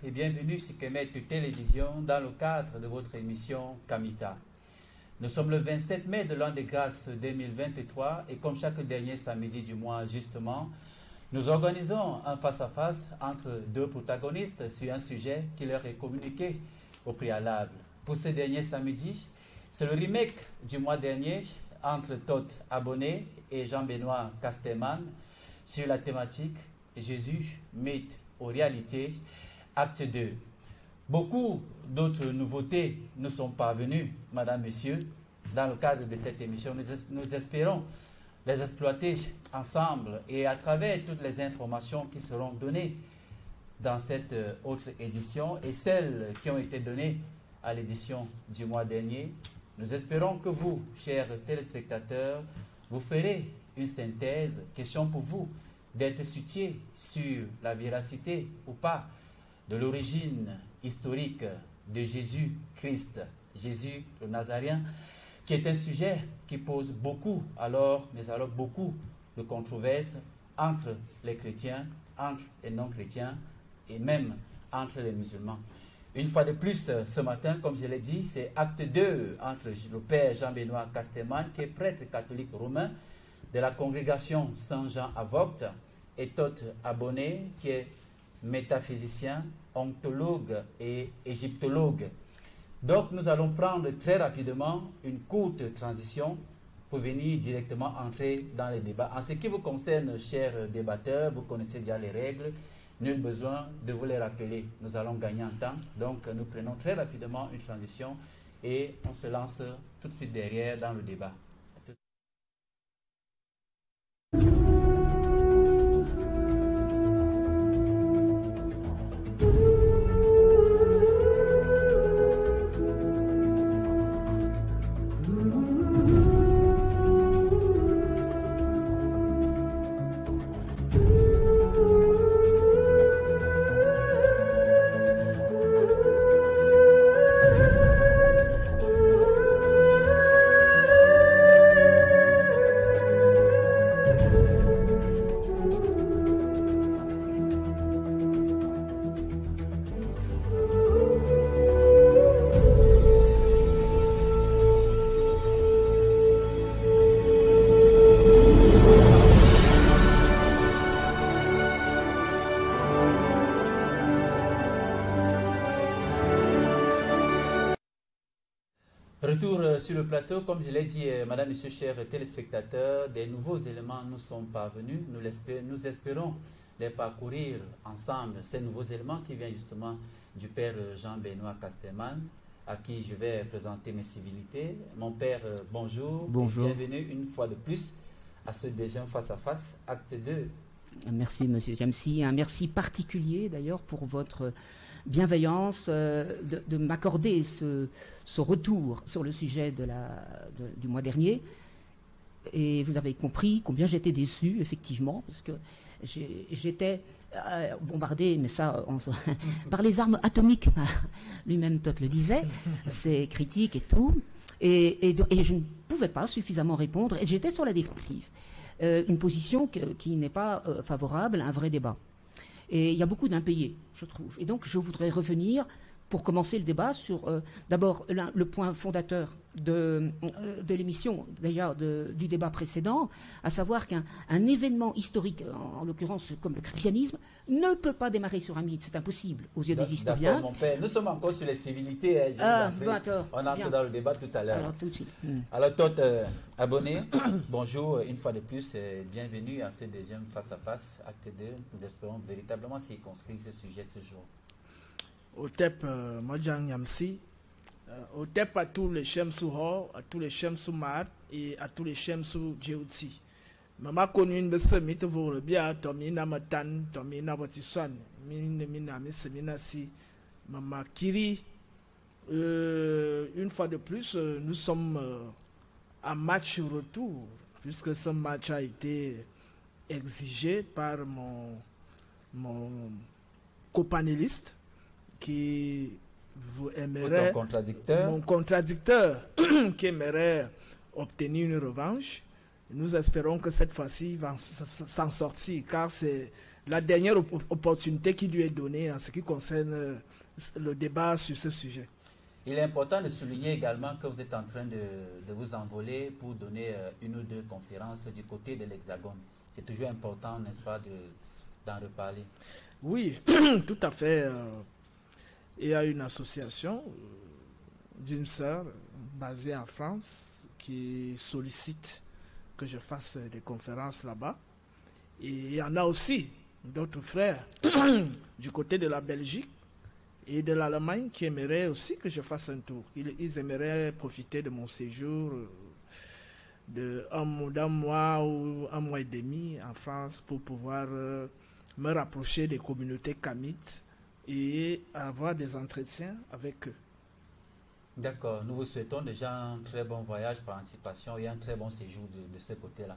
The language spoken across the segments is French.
et bienvenue sur Kemet Télévision dans le cadre de votre émission Kamita. Nous sommes le 27 mai de l'an des grâces 2023 et comme chaque dernier samedi du mois justement, nous organisons un face-à-face entre deux protagonistes sur un sujet qui leur est communiqué au préalable. Pour ce dernier samedi, c'est le remake du mois dernier entre Todd Abonné et Jean-Benoît Casteman sur la thématique Jésus, mythe ou réalité, acte 2. Beaucoup d'autres nouveautés nous sont parvenues, Madame, Messieurs, dans le cadre de cette émission. Nous espérons les exploiter ensemble et à travers toutes les informations qui seront données dans cette autre édition et celles qui ont été données à l'édition du mois dernier. Nous espérons que vous, chers téléspectateurs, vous ferez une synthèse, question pour vous, d'être situé sur la véracité ou pas de l'origine historique de Jésus-Christ, Jésus le Nazaréen, qui est un sujet qui pose beaucoup, mais alors beaucoup de controverses entre les chrétiens, entre les non-chrétiens et même entre les musulmans. Une fois de plus, ce matin, comme je l'ai dit, c'est acte 2 entre le père Jean-Benoît Casteman, qui est prêtre catholique romain de la congrégation Saint-Jean à Vogt, et Todd Abonné, qui est métaphysicien, ontologue et égyptologue. Donc, nous allons prendre très rapidement une courte transition pour venir directement entrer dans les débats. En ce qui vous concerne, chers débatteurs, vous connaissez déjà les règles. Nul besoin de vous les rappeler. Nous allons gagner en temps. Donc, nous prenons très rapidement une transition et on se lance tout de suite derrière dans le débat. Retour sur le plateau, comme je l'ai dit, Madame, Monsieur, chers téléspectateurs, des nouveaux éléments nous sont parvenus. Nous espérons les parcourir ensemble, ces nouveaux éléments qui viennent justement du père Jean-Benoît Casteman, à qui je vais présenter mes civilités. Mon père, bonjour. Bonjour. Et bienvenue une fois de plus à ce deuxième face-à-face, acte 2. Merci, Monsieur Jamsi. Un merci particulier, d'ailleurs, pour votre bienveillance de m'accorder ce retour sur le sujet du mois dernier. Et vous avez compris combien j'étais déçu, effectivement, parce que j'étais bombardé, mais ça, par les armes atomiques. Lui-même, Todd le disait, c'est critique et tout. Et je ne pouvais pas suffisamment répondre, et j'étais sur la défensive. Une position qui n'est pas favorable à un vrai débat. Et il y a beaucoup d'impayés, je trouve. Et donc, je voudrais revenir, pour commencer le débat, sur d'abord le point fondateur de l'émission, déjà du débat précédent, à savoir qu'un événement historique, en l'occurrence comme le christianisme, ne peut pas démarrer sur un mythe. C'est impossible aux yeux des historiens. D'accord, mon père. Nous sommes encore sur les civilités. On entre dans le débat tout à l'heure. Alors, tout de suite. Alors, Todd Abonné, bonjour une fois de plus. Bienvenue à ce deuxième face-à-face, acte 2. Nous espérons véritablement circonscrire ce sujet ce jour. Au TEP, Modjan Yamsi, au TEP à tous les Chem Souhor, à tous les Chem Soumat et à tous les Chem Sou Djeuti. Maman connu une besse mythe pour le bien, Tomina Matan, Tomina Botiswan, Mina Misseminasi, Maman Kiri. Une fois de plus, nous sommes à match retour, puisque ce match a été exigé par mon copanéliste qui vous aimerait, mon contradicteur qui aimerait obtenir une revanche. Nous espérons que cette fois-ci il va s'en sortir, car c'est la dernière opportunité qui lui est donnée en ce qui concerne le débat sur ce sujet. Il est important de souligner également que vous êtes en train de vous envoler pour donner une ou deux conférences du côté de l'Hexagone. C'est toujours important, n'est-ce pas, d'en reparler. Oui, tout à fait. Il y a une association d'une sœur basée en France qui sollicite que je fasse des conférences là-bas. Et il y en a aussi d'autres frères du côté de la Belgique et de l'Allemagne qui aimeraient aussi que je fasse un tour. Ils aimeraient profiter de mon séjour d'un mois ou un mois et demi en France pour pouvoir me rapprocher des communautés kamites et avoir des entretiens avec eux. D'accord, nous vous souhaitons déjà un très bon voyage par anticipation et un très bon séjour de ce côté-là.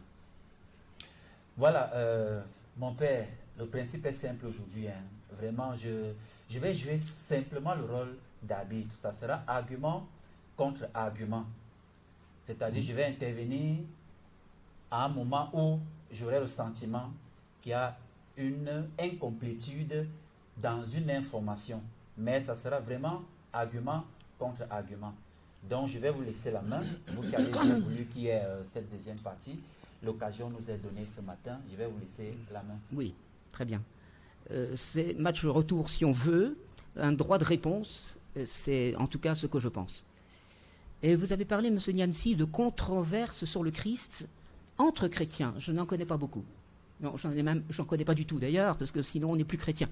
Voilà, mon père, le principe est simple aujourd'hui. Hein. Vraiment, je vais jouer simplement le rôle d'arbitre. Ça sera argument contre argument. C'est-à-dire, je vais intervenir à un moment où j'aurai le sentiment qu'il y a une incomplétude dans une information. Mais ça sera vraiment argument contre argument. Donc, je vais vous laisser la main. Vous qui avez bien voulu qu'il y ait cette deuxième partie. L'occasion nous est donnée ce matin. Je vais vous laisser la main. Oui, très bien. C'est match retour si on veut. Un droit de réponse, c'est en tout cas ce que je pense. Et vous avez parlé, M. Nyansi, de controverses sur le Christ entre chrétiens. Je n'en connais pas beaucoup. Non, j'en connais pas du tout d'ailleurs, parce que sinon on n'est plus chrétien.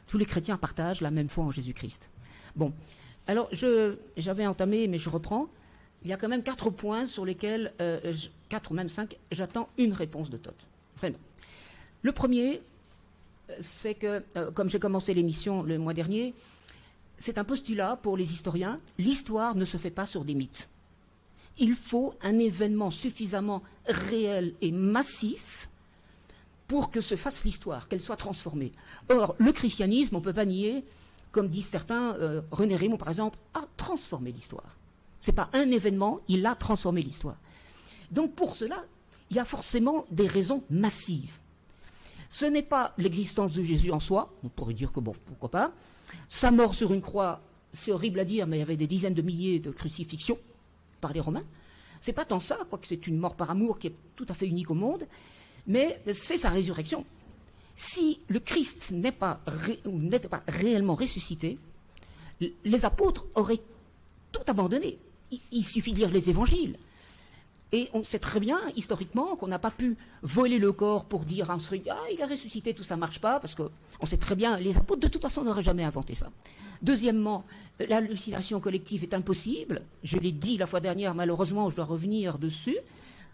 Tous les chrétiens partagent la même foi en Jésus-Christ. Bon, alors j'avais entamé, mais je reprends. Il y a quand même 4 points sur lesquels, 4 ou même 5, j'attends une réponse de Todd. Vraiment. Le premier, c'est que, comme j'ai commencé l'émission le mois dernier, c'est un postulat pour les historiens. L'histoire ne se fait pas sur des mythes. Il faut un événement suffisamment réel et massif pour que se fasse l'histoire, qu'elle soit transformée. Or, le christianisme, on ne peut pas nier, comme disent certains, René Raymond par exemple, a transformé l'histoire. Ce n'est pas un événement, il a transformé l'histoire. Donc pour cela, il y a forcément des raisons massives. Ce n'est pas l'existence de Jésus en soi, on pourrait dire que bon, pourquoi pas. Sa mort sur une croix, c'est horrible à dire, mais il y avait des dizaines de milliers de crucifixions par les Romains. C'est pas tant ça, quoique c'est une mort par amour qui est tout à fait unique au monde, mais c'est sa résurrection. Si le Christ n'était pas réellement ressuscité, les apôtres auraient tout abandonné. Il suffit de lire les évangiles. Et on sait très bien, historiquement, qu'on n'a pas pu voler le corps pour dire à un truc, ah, il a ressuscité, tout ça ne marche pas, parce qu'on sait très bien, les apôtres, de toute façon, n'auraient jamais inventé ça. Deuxièmement, l'hallucination collective est impossible. Je l'ai dit la fois dernière, malheureusement, je dois revenir dessus.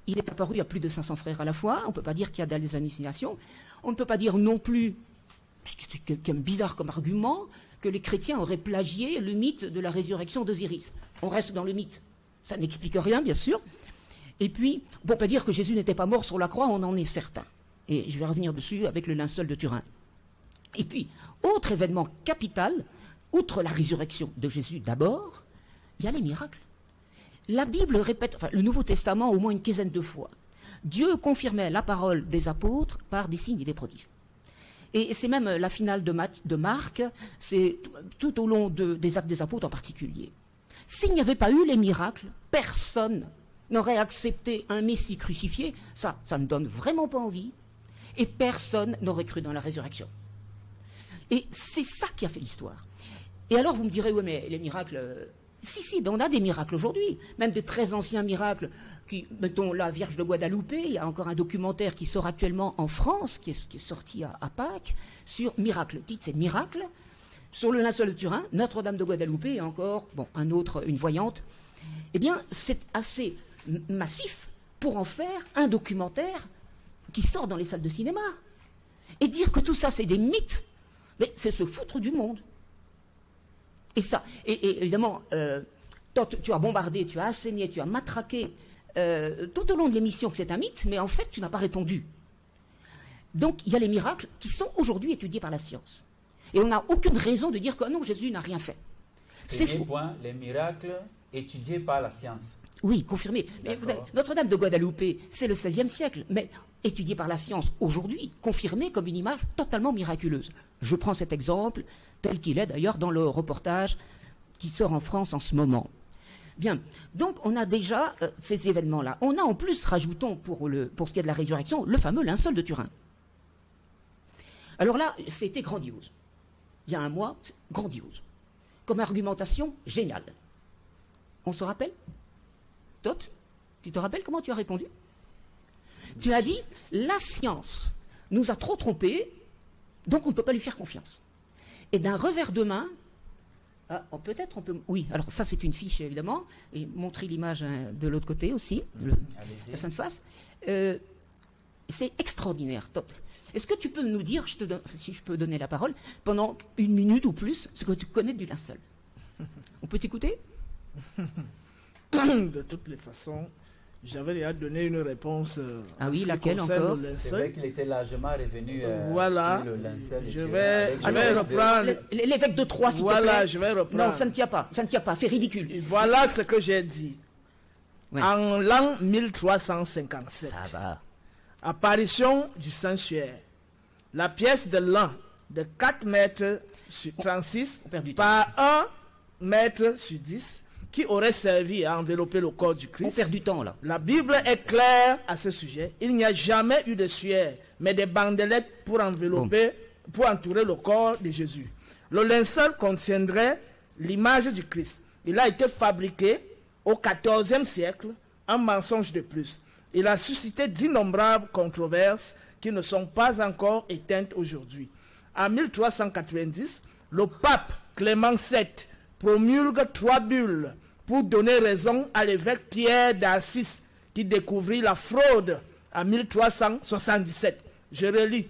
Il est apparu à plus de 500 frères à la fois. On ne peut pas dire qu'il y a des hallucinations. On ne peut pas dire non plus, c'est bizarre comme argument, que les chrétiens auraient plagié le mythe de la résurrection d'Osiris. On reste dans le mythe. Ça n'explique rien, bien sûr. Et puis, on ne peut pas dire que Jésus n'était pas mort sur la croix, on en est certain. Et je vais revenir dessus avec le linceul de Turin. Et puis, autre événement capital, outre la résurrection de Jésus d'abord, il y a les miracles. La Bible répète, enfin le Nouveau Testament au moins une quinzaine de fois. Dieu confirmait la parole des apôtres par des signes et des prodiges. Et c'est même la finale de Marc, c'est tout au long des actes des apôtres en particulier. S'il n'y avait pas eu les miracles, personne n'aurait accepté un Messie crucifié, ça ne donne vraiment pas envie, et personne n'aurait cru dans la résurrection. Et c'est ça qui a fait l'histoire. Et alors vous me direz, oui mais les miracles, si, ben on a des miracles aujourd'hui, même de très anciens miracles, mettons la Vierge de Guadalupe, il y a encore un documentaire qui sort actuellement en France, qui est sorti à Pâques, sur miracles. Le titre c'est Miracle, sur le linceul de Turin, Notre-Dame de Guadalupe et encore, bon, une voyante. Eh bien, c'est assez massif pour en faire un documentaire qui sort dans les salles de cinéma. Et dire que tout ça, c'est des mythes, mais c'est se foutre du monde. Et ça, et évidemment, toi, tu as bombardé, tu as asséné, tu as matraqué tout au long de l'émission que c'est un mythe, mais en fait, tu n'as pas répondu. Donc, il y a les miracles qui sont aujourd'hui étudiés par la science. Et on n'a aucune raison de dire que non, Jésus n'a rien fait. C'est faux. Point, les miracles étudiés par la science. Oui, confirmé. Mais vous avez, Notre-Dame de Guadalupe, c'est le XVIe siècle. Mais étudié par la science aujourd'hui, confirmé comme une image totalement miraculeuse. Je prends cet exemple, tel qu'il est d'ailleurs dans le reportage qui sort en France en ce moment. Bien, donc on a déjà ces événements-là. On a en plus, rajoutons pour ce qui est de la résurrection, le fameux linceul de Turin. Alors là, c'était grandiose. Il y a un mois, grandiose. Comme argumentation, géniale. On se rappelle? Tot, tu te rappelles comment tu as répondu? Tu as dit, la science nous a trop trompés, donc on ne peut pas lui faire confiance. Et d'un revers de main, peut-être on peut... Oui, alors ça c'est une fiche évidemment, et montrer l'image de l'autre côté aussi, la sainte face. C'est extraordinaire, Tot. Est-ce que tu peux nous dire, si je peux donner la parole, pendant 1 minute ou plus, ce que tu connais du linceul? On peut t'écouter? De toutes les façons, j'avais déjà donné une réponse. Ah oui, laquelle encore? C'est vrai qu'il était largement revenu voilà. sur le linceul. Je vais reprendre. L'évêque de Troyes, s'il te plaît. Voilà, je vais reprendre. Non, ça ne tient pas, c'est ridicule. Et voilà ce que j'ai dit. Ouais. En l'an 1357, ça va. Apparition du Saint-Suaire. La pièce de lin de 4 mètres sur 36 par 1 mètre sur 10 qui aurait servi à envelopper le corps du Christ. On perd du temps là. La Bible est claire à ce sujet. Il n'y a jamais eu de suaire, mais des bandelettes pour envelopper, pour entourer le corps de Jésus. Le linceul contiendrait l'image du Christ. Il a été fabriqué au XIVe siècle, un mensonge de plus. Il a suscité d'innombrables controverses qui ne sont pas encore éteintes aujourd'hui. En 1390, le pape Clément VII promulgue 3 bulles pour donner raison à l'évêque Pierre d'Assis qui découvrit la fraude en 1377. Je relis.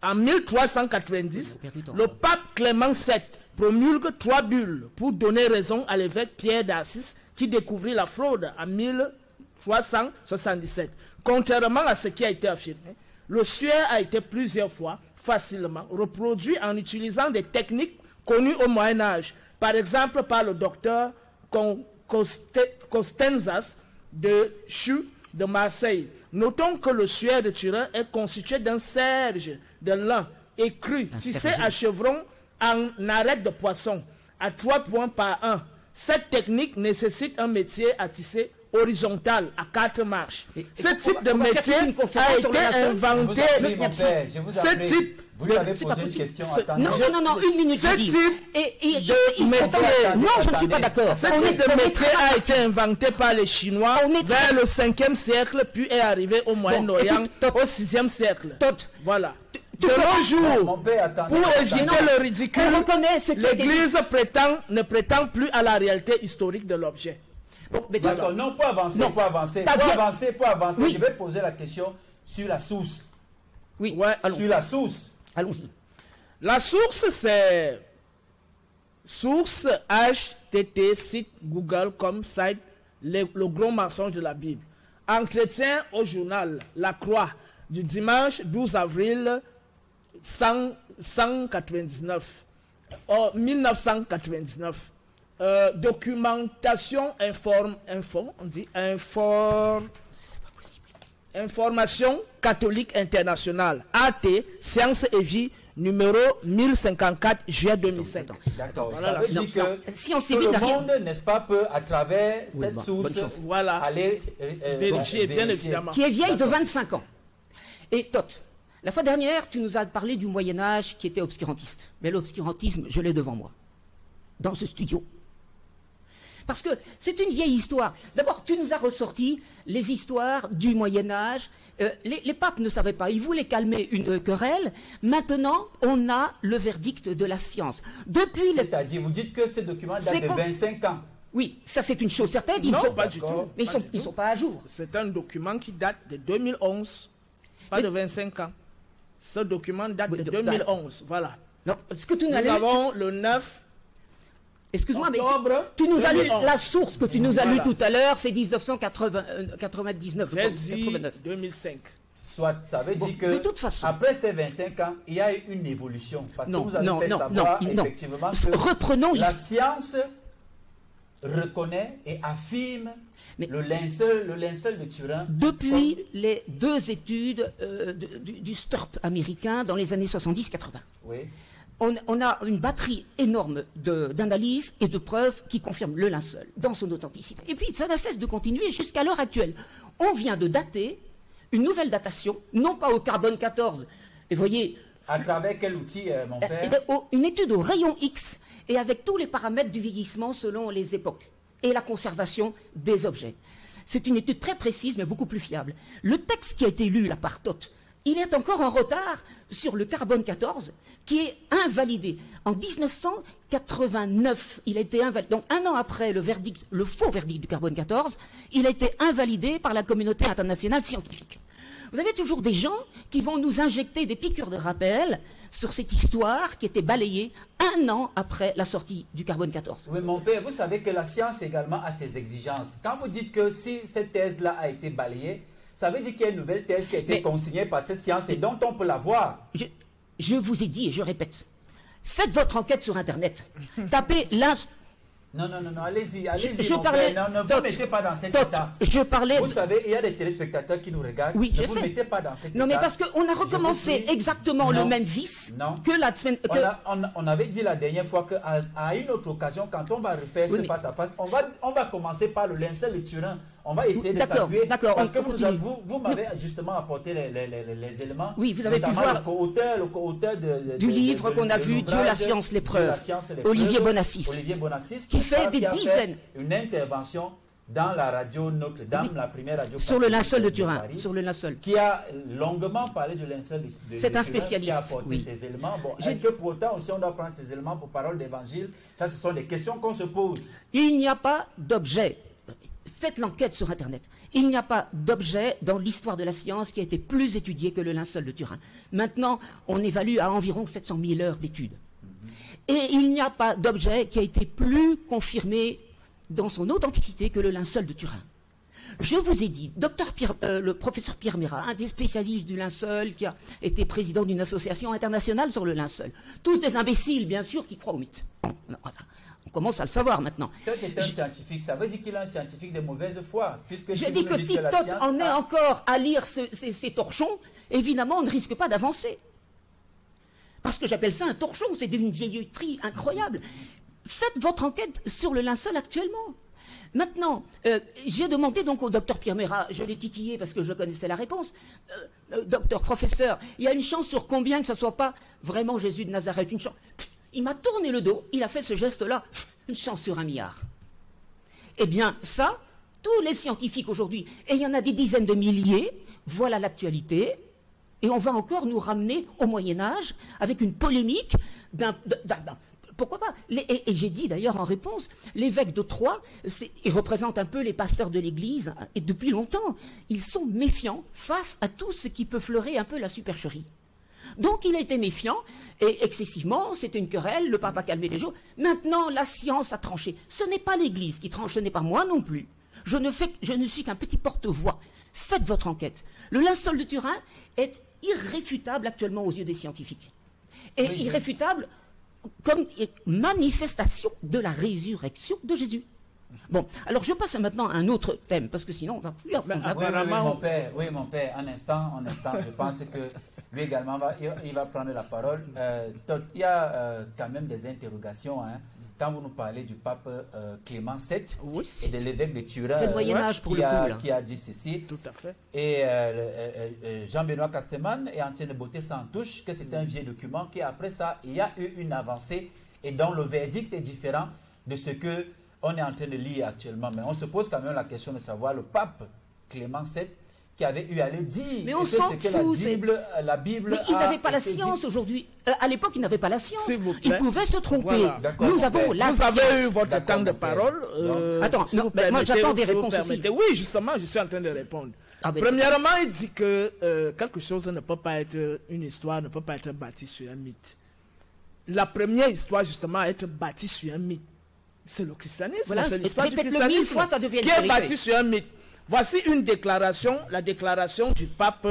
En 1390, le pape Clément VII promulgue 3 bulles pour donner raison à l'évêque Pierre d'Assis qui découvrit la fraude en 1377. Contrairement à ce qui a été affirmé, le suaire a été plusieurs fois facilement reproduit en utilisant des techniques connues au Moyen-Âge, par exemple par le docteur Costenzas de Chu de Marseille. Notons que le suaire de Turin est constitué d'un serge de lin écru, tissé à chevron en arête de poisson, à 3 points par 1. Cette technique nécessite un métier à tisser horizontal à 4 marches. Ce type de métier a été inventé. Ce type vous lui avez posé une question. Non, 1 minute. Ce type de métier, non, je ne suis pas d'accord. Ce type de métier a été inventé par les Chinois vers le 5e siècle, puis est arrivé au Moyen-Orient au 6e siècle. Voilà. De nos jours, pour éviter le ridicule, l'Église ne prétend plus à la réalité historique de l'objet. D'accord, non, pour avancer. Oui. Je vais poser la question sur la source. Oui, sur la source. Allons-y. La source, c'est source HTT, site Google comme site, le gros mensonge de la Bible. Entretien au journal La Croix du dimanche 12 avril 1999. Documentation Information catholique internationale, AT, Sciences et Vie, numéro 1054, juillet 2005. D'accord, voilà, ça veut dire que le monde, n'est-ce pas, peut, à travers cette source, aller vérifier, bien évidemment. Qui est vieille de 25 ans. Et Tot, la fois dernière, tu nous as parlé du Moyen-Âge qui était obscurantiste. Mais l'obscurantisme, je l'ai devant moi, dans ce studio. Parce que c'est une vieille histoire. D'abord, tu nous as ressorti les histoires du Moyen-Âge. Les papes ne savaient pas, ils voulaient calmer une querelle. Maintenant, on a le verdict de la science. C'est-à-dire, vous dites que ces documents datent de 25 ans. Oui, ça c'est une chose certaine. Non, pas du tout. Mais ils ne sont pas à jour. C'est un document qui date de 2011, pas de 25 ans. Ce document date de 2011, voilà. Non, ce que nous avons le 9... Excuse-moi, mais tu nous as lu la source que tu nous as lu tout à l'heure, c'est 1999. J'ai dit 2005. Soit, ça veut dire que de toute façon, après ces 25 ans, il y a eu une évolution. Parce que vous avez fait savoir effectivement que reprenons la science reconnaît et affirme Mais le linceul de Turin. depuis les 2 études du STURP américain dans les années 70-80, Oui. on a une batterie énorme d'analyses et de preuves qui confirment le linceul dans son authenticité. Et puis ça n'a cesse de continuer jusqu'à l'heure actuelle. On vient de dater une nouvelle datation, non pas au carbone 14, et voyez... À travers quel outil, mon père? Une étude au rayon X et avec tous les paramètres du vieillissement selon les époques et la conservation des objets. C'est une étude très précise mais beaucoup plus fiable. Le texte qui a été lu là par Toth, il est encore en retard sur le carbone 14 qui est invalidé. En 1989, il a été invalidé. Donc un an après le faux verdict du carbone 14, il a été invalidé par la communauté internationale scientifique. Vous avez toujours des gens qui vont nous injecter des piqûres de rappel sur cette histoire qui était balayée un an après la sortie du carbone 14. Oui, mon père, vous savez que la science également a ses exigences. Quand vous dites que si cette thèse-là a été balayée, ça veut dire qu'il y a une nouvelle thèse qui a été consignée par cette science et dont on peut la voir. Je vous ai dit et je répète, faites votre enquête sur Internet. Tapez Non, allez-y, je mon parlais, père. Non, ne vous mettez pas dans cet état. Vous savez, il y a des téléspectateurs qui nous regardent. Oui, ne vous mettez pas dans cet état. Non, mais parce qu'on a recommencé exactement le même vice que la semaine... On avait dit la dernière fois qu'à une autre occasion, quand on va refaire ce face-à-face, on va commencer par le linceul de Turin. On va essayer de s'appuyer. Parce que vous m'avez justement apporté les éléments. Oui, vous avez pu voir le co-auteur du livre qu'on a vu, Dieu, la science, les preuves. Olivier Bonassis. Qui fait des dizaines. Une intervention dans la radio Notre-Dame, la première radio sur le linceul de Turin, Turin, sur le linceul. Qui a longuement parlé du linceul de C'est un spécialiste. Qui a apporté ces éléments. Bon, est-ce que pour autant aussi on doit prendre ces éléments pour parole d'évangile? Ça, ce sont des questions qu'on se pose. Il n'y a pas d'objet. Faites l'enquête sur Internet. Il n'y a pas d'objet dans l'histoire de la science qui a été plus étudié que le linceul de Turin. Maintenant, on évalue à environ 700 000 heures d'études. Et il n'y a pas d'objet qui a été plus confirmé dans son authenticité que le linceul de Turin. Je vous ai dit, le professeur Pierre Mérat, un des spécialistes du linceul, qui a été président d'une association internationale sur le linceul. Tous des imbéciles, bien sûr, qui croient au mythe. On commence à le savoir maintenant. Toth est un scientifique, ça veut dire qu'il est un scientifique de mauvaise foi. Puisque je dis que si Toth en est encore à lire ces torchons, évidemment, on ne risque pas d'avancer. Parce que j'appelle ça un torchon, c'est d'une vieilletterie incroyable. Faites votre enquête sur le linceul actuellement. Maintenant, j'ai demandé donc au docteur Pierre Mérat, je l'ai titillé parce que je connaissais la réponse, docteur, professeur, il y a une chance sur combien que ce ne soit pas vraiment Jésus de Nazareth, une chance. Il m'a tourné le dos, il a fait ce geste-là, une chance sur 1 milliard. Eh bien, ça, tous les scientifiques aujourd'hui, et il y en a des dizaines de milliers, voilà l'actualité, et on va encore nous ramener au Moyen-Âge avec une polémique pourquoi pas? Et j'ai dit d'ailleurs en réponse, l'évêque de Troyes, il représente un peu les pasteurs de l'Église, et depuis longtemps, ils sont méfiants face à tout ce qui peut fleurer un peu la supercherie. Donc il a été méfiant, et excessivement, c'était une querelle, le pape a calmé les jours. Maintenant, la science a tranché. Ce n'est pas l'Église qui tranche, ce n'est pas moi non plus. Je ne suis qu'un petit porte-voix. Faites votre enquête. Le linceul de Turin est irréfutable actuellement aux yeux des scientifiques. Et oui, irréfutable comme manifestation de la résurrection de Jésus. Bon, alors je passe maintenant à un autre thème, parce que sinon on va plus... Oui, mon père, un instant, je pense que lui également, il va prendre la parole. Il y a quand même des interrogations, hein. Quand vous nous parlez du pape Clément VII et de l'évêque de Turin, c'est le Moyen-Âge pour le coup, qui a dit ceci. Tout à fait. Et Jean-Benoît Casteman est en train de botter sans touche que c'est un vieux document, qu'après ça, il y a eu une avancée et dont le verdict est différent de ce que on est en train de lire actuellement. Mais on se pose quand même la question de savoir le pape Clément VII qui avait eu à le dire. Mais on s'en fout. La Bible mais il n'avait pas la science aujourd'hui. À l'époque, il n'avait pas la science. Il pouvait se tromper. Voilà. Nous avons la science. Vous avez eu votre temps de parole. Attends, moi j'attends des réponses aussi. Oui, justement, je suis en train de répondre. Premièrement, il dit que quelque chose ne peut pas être, une histoire ne peut pas être bâtie sur un mythe. La première histoire, justement, à être bâtie sur un mythe, c'est le christianisme. Voilà, c'est l'histoire du christianisme. 1000 fois, ça devient qui est bâtie sur un mythe. Voici une déclaration, la déclaration du pape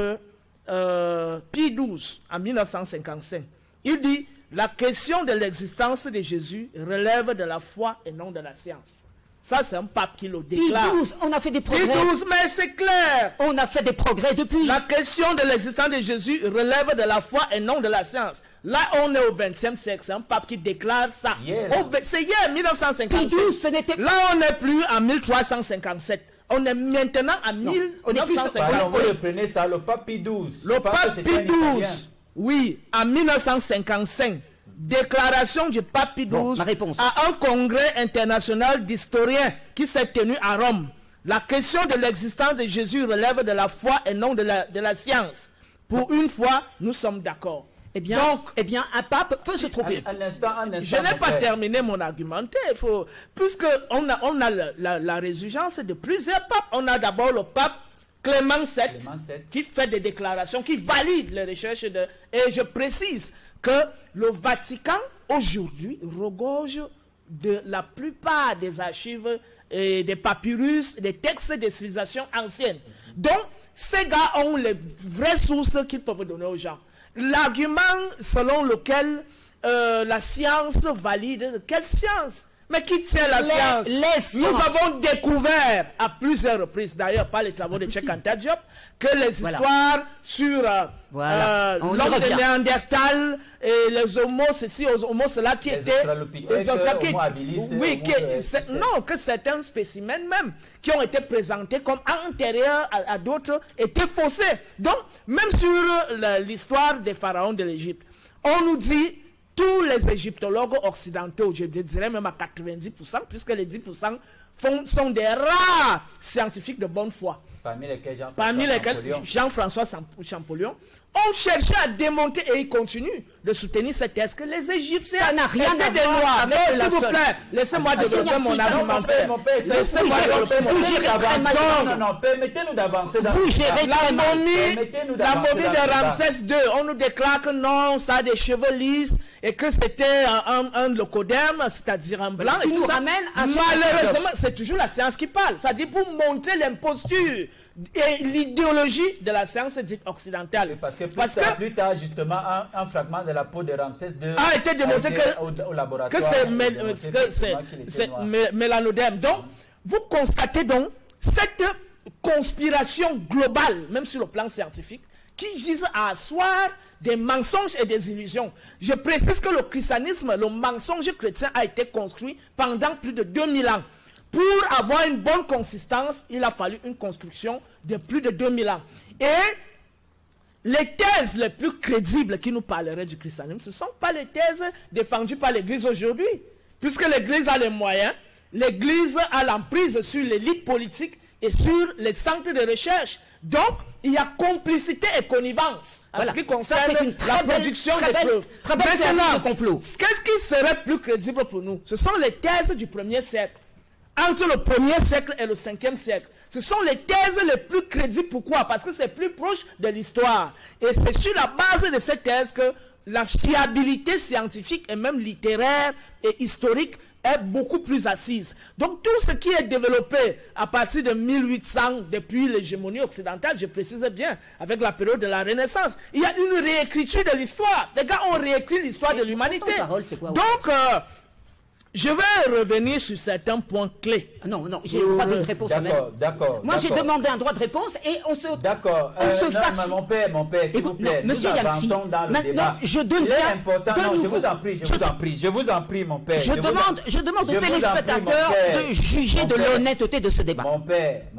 Pie XII en 1955. Il dit « La question de l'existence de Jésus relève de la foi et non de la science. » Ça, c'est un pape qui le Pie déclare. XII, on a fait des progrès. Pie XII, mais c'est clair. On a fait des progrès depuis. La question de l'existence de Jésus relève de la foi et non de la science. Là, on est au XXe siècle. C'est un pape qui déclare ça. C'est hier, 1957. Pie XII, ce n'était pas... Là, on n'est plus en 1357. On est maintenant à 1957. Pardon, vous reprenez ça, le pape Pie XII. Le pape Pie XII, oui, en 1955. Déclaration du pape Pie XII à un congrès international d'historiens qui s'est tenu à Rome. La question de l'existence de Jésus relève de la foi et non de la science. Pour une fois, nous sommes d'accord. Eh bien, un pape peut se tromper. Un instant, je n'ai pas terminé mon argumentaire. Puisqu'on a la résurgence de plusieurs papes. On a d'abord le pape Clément VII qui fait des déclarations, qui valide les recherches. Et je précise que le Vatican, aujourd'hui, regorge de la plupart des archives et des papyrus, des textes des civilisations anciennes. Donc, ces gars ont les vraies sources qu'ils peuvent donner aux gens. L'argument selon lequel la science valide, quelle science? Mais qui tient la science? Nous avons découvert à plusieurs reprises, d'ailleurs par les travaux de Cheikh Anta Diop, que les histoires sur l'homme de Néandertal et les homos, ceci, homos, cela qui étaient... que certains spécimens même qui ont été présentés comme antérieurs à d'autres étaient faussés. Donc, même sur l'histoire des pharaons de l'Égypte, on nous dit... Tous les égyptologues occidentaux, je dirais même à 90%, puisque les 10% sont des rares scientifiques de bonne foi. Parmi lesquels Jean-François Champollion, ont cherché à démonter et ils continuent de soutenir cette thèse que les Égyptiens étaient des Noirs. S'il vous plaît, laissez-moi développer mon argumentaire. Laissez-moi développer mon argumentaire. Non, permettez-nous d'avancer. La momie de Ramsès II, on nous déclare que non, ça a des cheveux lisses et que c'était un leucodème, c'est-à-dire un blanc. Et tout ça. Malheureusement, c'est toujours la science qui parle. Ça dit pour montrer l'imposture et l'idéologie de la science dite occidentale. Parce que plus tard, justement, un fragment de la peau de Ramsès II a été démontré au laboratoire. Que c'est mélanodème. Donc, vous constatez donc cette conspiration globale, même sur le plan scientifique, qui vise à asseoir des mensonges et des illusions. Je précise que le christianisme, le mensonge chrétien a été construit pendant plus de 2000 ans. Pour avoir une bonne consistance, il a fallu une construction de plus de 2000 ans. Et les thèses les plus crédibles qui nous parleraient du christianisme, ce ne sont pas les thèses défendues par l'Église aujourd'hui. Puisque l'Église a les moyens, l'Église a l'emprise sur l'élite politique et sur les centres de recherche. Donc, il y a complicité et connivence en ce qui concerne la production des preuves. Maintenant, qu'est-ce qui serait plus crédible pour nous? Ce sont les thèses du 1er siècle. Entre le 1er siècle et le 5e siècle. Ce sont les thèses les plus crédibles. Pourquoi? Parce que c'est plus proche de l'histoire. Et c'est sur la base de ces thèses que la fiabilité scientifique et même littéraire et historique est beaucoup plus assise. Donc tout ce qui est développé à partir de 1800, depuis l'hégémonie occidentale, je précise bien, avec la période de la Renaissance, il y a une réécriture de l'histoire. Les gars ont réécrit l'histoire de l'humanité. Donc, je vais revenir sur certains points clés. Non, j'ai le droit de réponse. D'accord. Moi, j'ai demandé un droit de réponse et on se... D'accord. Mon père, s'il vous plaît, nous avançons dans le débat. Je donne je vous en prie, mon père. Je demande aux téléspectateurs de juger de l'honnêteté de ce débat. Mon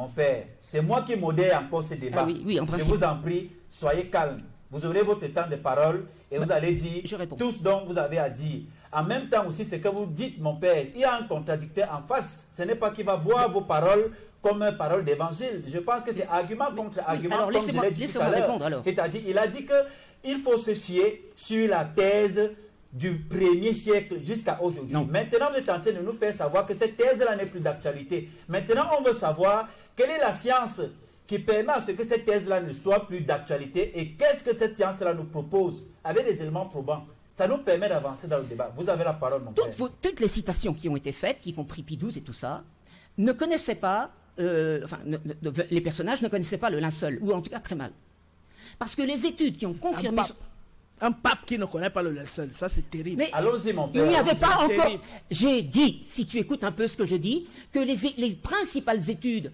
père, c'est moi qui modère encore ce débat. Je vous en prie, soyez calme. Vous aurez votre temps de parole et vous allez dire tout ce dont vous avez à dire. En même temps aussi, ce que vous dites, mon père, il y a un contradicteur en face. Ce n'est pas qu'il va boire vos paroles comme une parole d'évangile. Je pense que c'est argument contre argument, comme je l'ai dit tout à l'heure. C'est-à-dire, il a dit qu'il faut se fier sur la thèse du 1er siècle jusqu'à aujourd'hui. Maintenant, vous êtes en train de nous faire savoir que cette thèse-là n'est plus d'actualité. Maintenant, on veut savoir quelle est la science qui permet à ce que cette thèse-là ne soit plus d'actualité et qu'est-ce que cette science-là nous propose avec des éléments probants. Ça nous permet d'avancer dans le débat. Vous avez la parole, mon père. Toutes les citations qui ont été faites, y compris Pie XII et tout ça, ne connaissaient pas, les personnages ne connaissaient pas le linceul, ou en tout cas très mal. Parce que les études qui ont confirmé... Un pape qui ne connaît pas le linceul, ça c'est terrible. Mais allons-y, mon il père. n'y avait pas c'est encore. terrible. J'ai dit, si tu écoutes un peu ce que je dis, que les principales études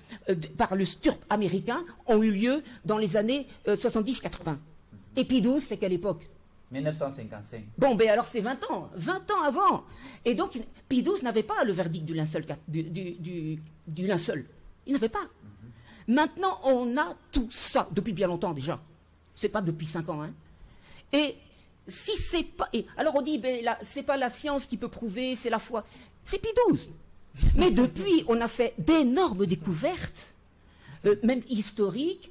par le STURP américain ont eu lieu dans les années 70-80. Et Pie XII, c'est quelle époque? 1955. Bon, ben alors c'est 20 ans avant. Et donc, Pie XII n'avait pas le verdict du linceul. Du linceul. Il n'avait pas. Maintenant, on a tout ça, depuis bien longtemps déjà. C'est pas depuis 5 ans, hein. Et si c'est pas... alors on dit, ben, c'est pas la science qui peut prouver, c'est la foi. C'est Pie XII. Mais depuis, on a fait d'énormes découvertes, même historiques,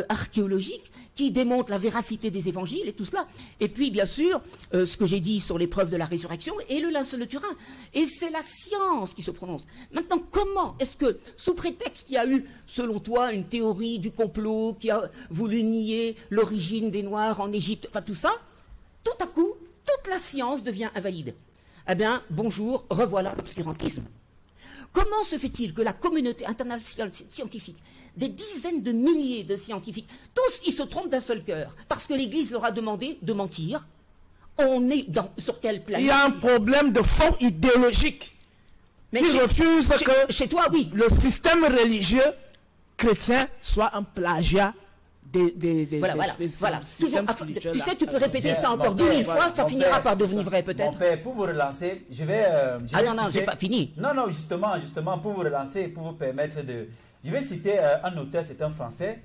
archéologiques, qui démontrent la véracité des évangiles et tout cela. Et puis, bien sûr, ce que j'ai dit sur les preuves de la résurrection et le linceul de Turin. Et c'est la science qui se prononce. Maintenant, comment est-ce que, sous prétexte qu'il y a eu, selon toi, une théorie du complot qui a voulu nier l'origine des Noirs en Égypte, enfin tout ça, tout à coup, toute la science devient invalide. Eh bien, bonjour, revoilà l'obscurantisme. Comment se fait-il que la communauté internationale scientifique, des dizaines de milliers de scientifiques, tous ils se trompent d'un seul cœur, parce que l'Église leur a demandé de mentir? On est sur quelle planète? Il y a un problème de fond idéologique qui refuse que chez toi, oui, le système religieux chrétien soit un plagiat des voilà. Toujours, tu sais, tu peux répéter Bien, ça encore 10 000 fois, ça finira par devenir vrai peut-être. Mon père, pour vous relancer, je vais non, j'ai pas fini. Non, justement, pour vous relancer, pour vous permettre de... Je vais citer un auteur, c'est un Français.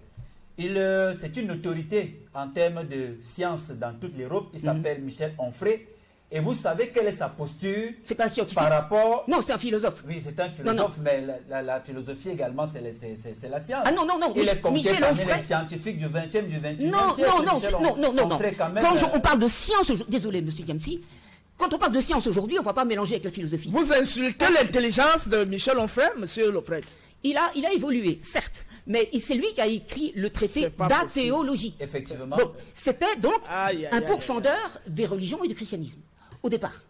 C'est une autorité en termes de science dans toute l'Europe. Il s'appelle Michel Onfray. Et vous savez quelle est sa posture? C'est pas un scientifique. Par rapport... Non, c'est un philosophe. Oui, c'est un philosophe, mais la philosophie également, c'est la science. Ah non, Il est compté Michel parmi Onfray... les scientifiques du 20e, du 21e siècle. Non. Quand même, Quand on parle de science... Désolé, monsieur Yamsi. Quand on parle de science aujourd'hui, on ne va pas mélanger avec la philosophie. Vous insultez l'intelligence de Michel Onfray, monsieur le prêtre. Il a évolué, certes, mais c'est lui qui a écrit le traité d'athéologie. Effectivement. Bon, c'était donc un pourfendeur des religions et du christianisme, au départ.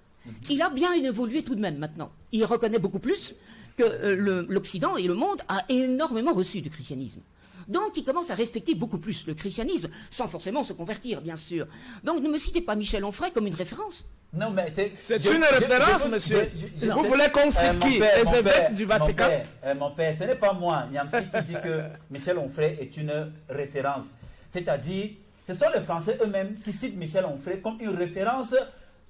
Il a bien évolué tout de même maintenant. Il reconnaît beaucoup plus que l'Occident et le monde a énormément reçu du christianisme. Donc il commence à respecter beaucoup plus le christianisme, sans forcément se convertir, bien sûr. Donc ne me citez pas Michel Onfray comme une référence. Non, mais c'est une référence, monsieur. Vous voulez qu'on cite qui? Les évêques du Vatican? Mon père, ce n'est pas moi, Niamsi, qui dit que Michel Onfray est une référence. C'est-à-dire, ce sont les Français eux-mêmes qui citent Michel Onfray comme une référence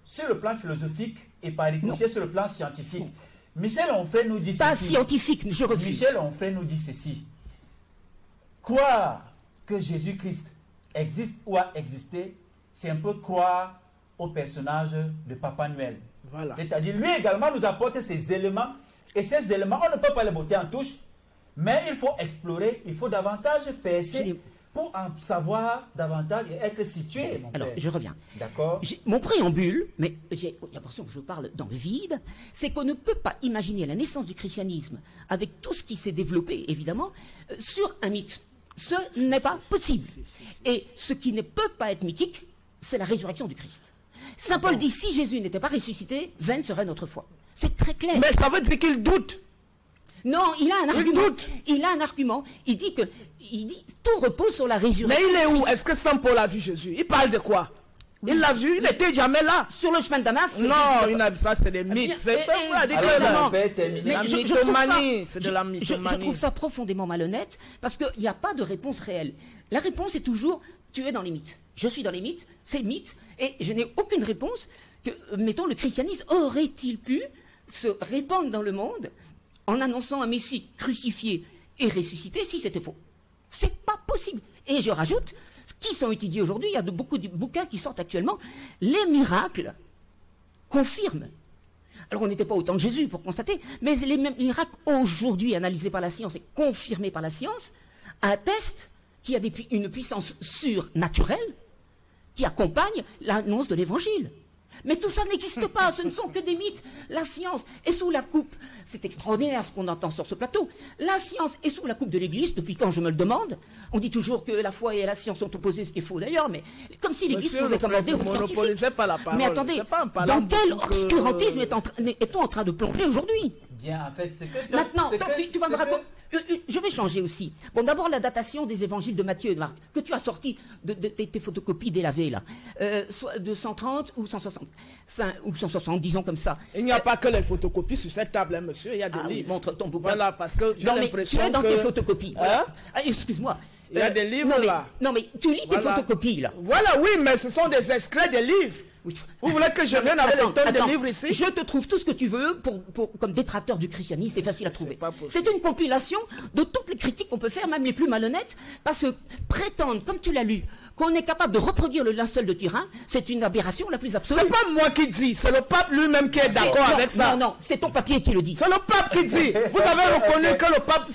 sur le plan philosophique et par ricochet sur le plan scientifique. Michel Onfray nous dit pas ceci. Pas scientifique, je refuse. Michel Onfray nous dit ceci. Croire que Jésus-Christ existe ou a existé, c'est un peu croire au personnage de Papa Noël. Voilà. C'est-à-dire, lui également nous apporte ces éléments, et ces éléments, on ne peut pas les botter en touche, mais il faut explorer, il faut davantage percer pour en savoir davantage et être situé. Alors, je reviens. D'accord. Mon préambule, mais j'ai l'impression que je parle dans le vide, c'est qu'on ne peut pas imaginer la naissance du christianisme, avec tout ce qui s'est développé, évidemment, sur un mythe. Ce n'est pas possible. Et ce qui ne peut pas être mythique, c'est la résurrection du Christ. Saint Paul dit, si Jésus n'était pas ressuscité, vaine serait notre foi. C'est très clair. Mais ça veut dire qu'il doute. Non, il a un argument. Il a un argument. Il dit tout repose sur la résurrection. Mais il est où? Est-ce que Saint Paul a vu Jésus? Il parle de quoi? Oui. Il l'a vu, il n'était jamais là. Sur le chemin de Damas. Non, ça c'est des mythes. C'est pas la mythomanie. C'est de la mythomanie. Je trouve ça profondément malhonnête parce qu'il n'y a pas de réponse réelle. La réponse est toujours, tu es dans les mythes. Je suis dans les mythes, c'est mythe, et je n'ai aucune réponse que, mettons, le christianisme aurait-il pu se répandre dans le monde en annonçant un Messie crucifié et ressuscité si c'était faux. C'est pas possible. Et je rajoute, qui sont étudiés aujourd'hui, il y a beaucoup de bouquins qui sortent actuellement, les miracles confirment. Alors on n'était pas au temps de Jésus pour constater, mais les miracles aujourd'hui analysés par la science et confirmés par la science attestent qu'il y a une puissance surnaturelle qui accompagne l'annonce de l'évangile. Mais tout ça n'existe pas, ce ne sont que des mythes. La science est sous la coupe, c'est extraordinaire ce qu'on entend sur ce plateau, la science est sous la coupe de l'Église, depuis quand je me le demande. On dit toujours que la foi et la science sont opposées, ce qui est faux d'ailleurs, mais comme si l'Église pouvait commander aux scientifiques. Pas la parole. Mais attendez, dans quel obscurantisme est-on en train de plonger aujourd'hui? Bien, en fait, c'est que... Maintenant, tu vas me raconter... Je vais changer aussi. Bon, d'abord, la datation des évangiles de Matthieu, Marc, que tu as sorti de tes photocopies délavées, là. Soit de 130 ou 160. Ou 160, disons comme ça. Il n'y a pas que les photocopies sur cette table, hein, monsieur. Il y a des livres. Oui, montre ton bouquin. Voilà, parce que j'ai l'impression que... Tu es dans tes photocopies. Voilà. Excuse-moi. Il y a des livres là. Non, mais tu lis tes photocopies là. Voilà, oui, mais ce sont des extraits des livres. Oui. Vous voulez que je vienne avec les tonnes de livres ici? Je te trouve tout ce que tu veux comme détracteur du christianisme, c'est facile à trouver. C'est une compilation de toutes les critiques qu'on peut faire, même les plus malhonnêtes, parce que prétendre, comme tu l'as lu, qu'on est capable de reproduire le linceul de Turin, c'est une aberration la plus absolue. C'est pas moi qui dis, c'est le pape lui-même qui est d'accord avec ça. Non, c'est ton papier qui le dit. C'est le pape qui dit. Vous avez reconnu que le pape...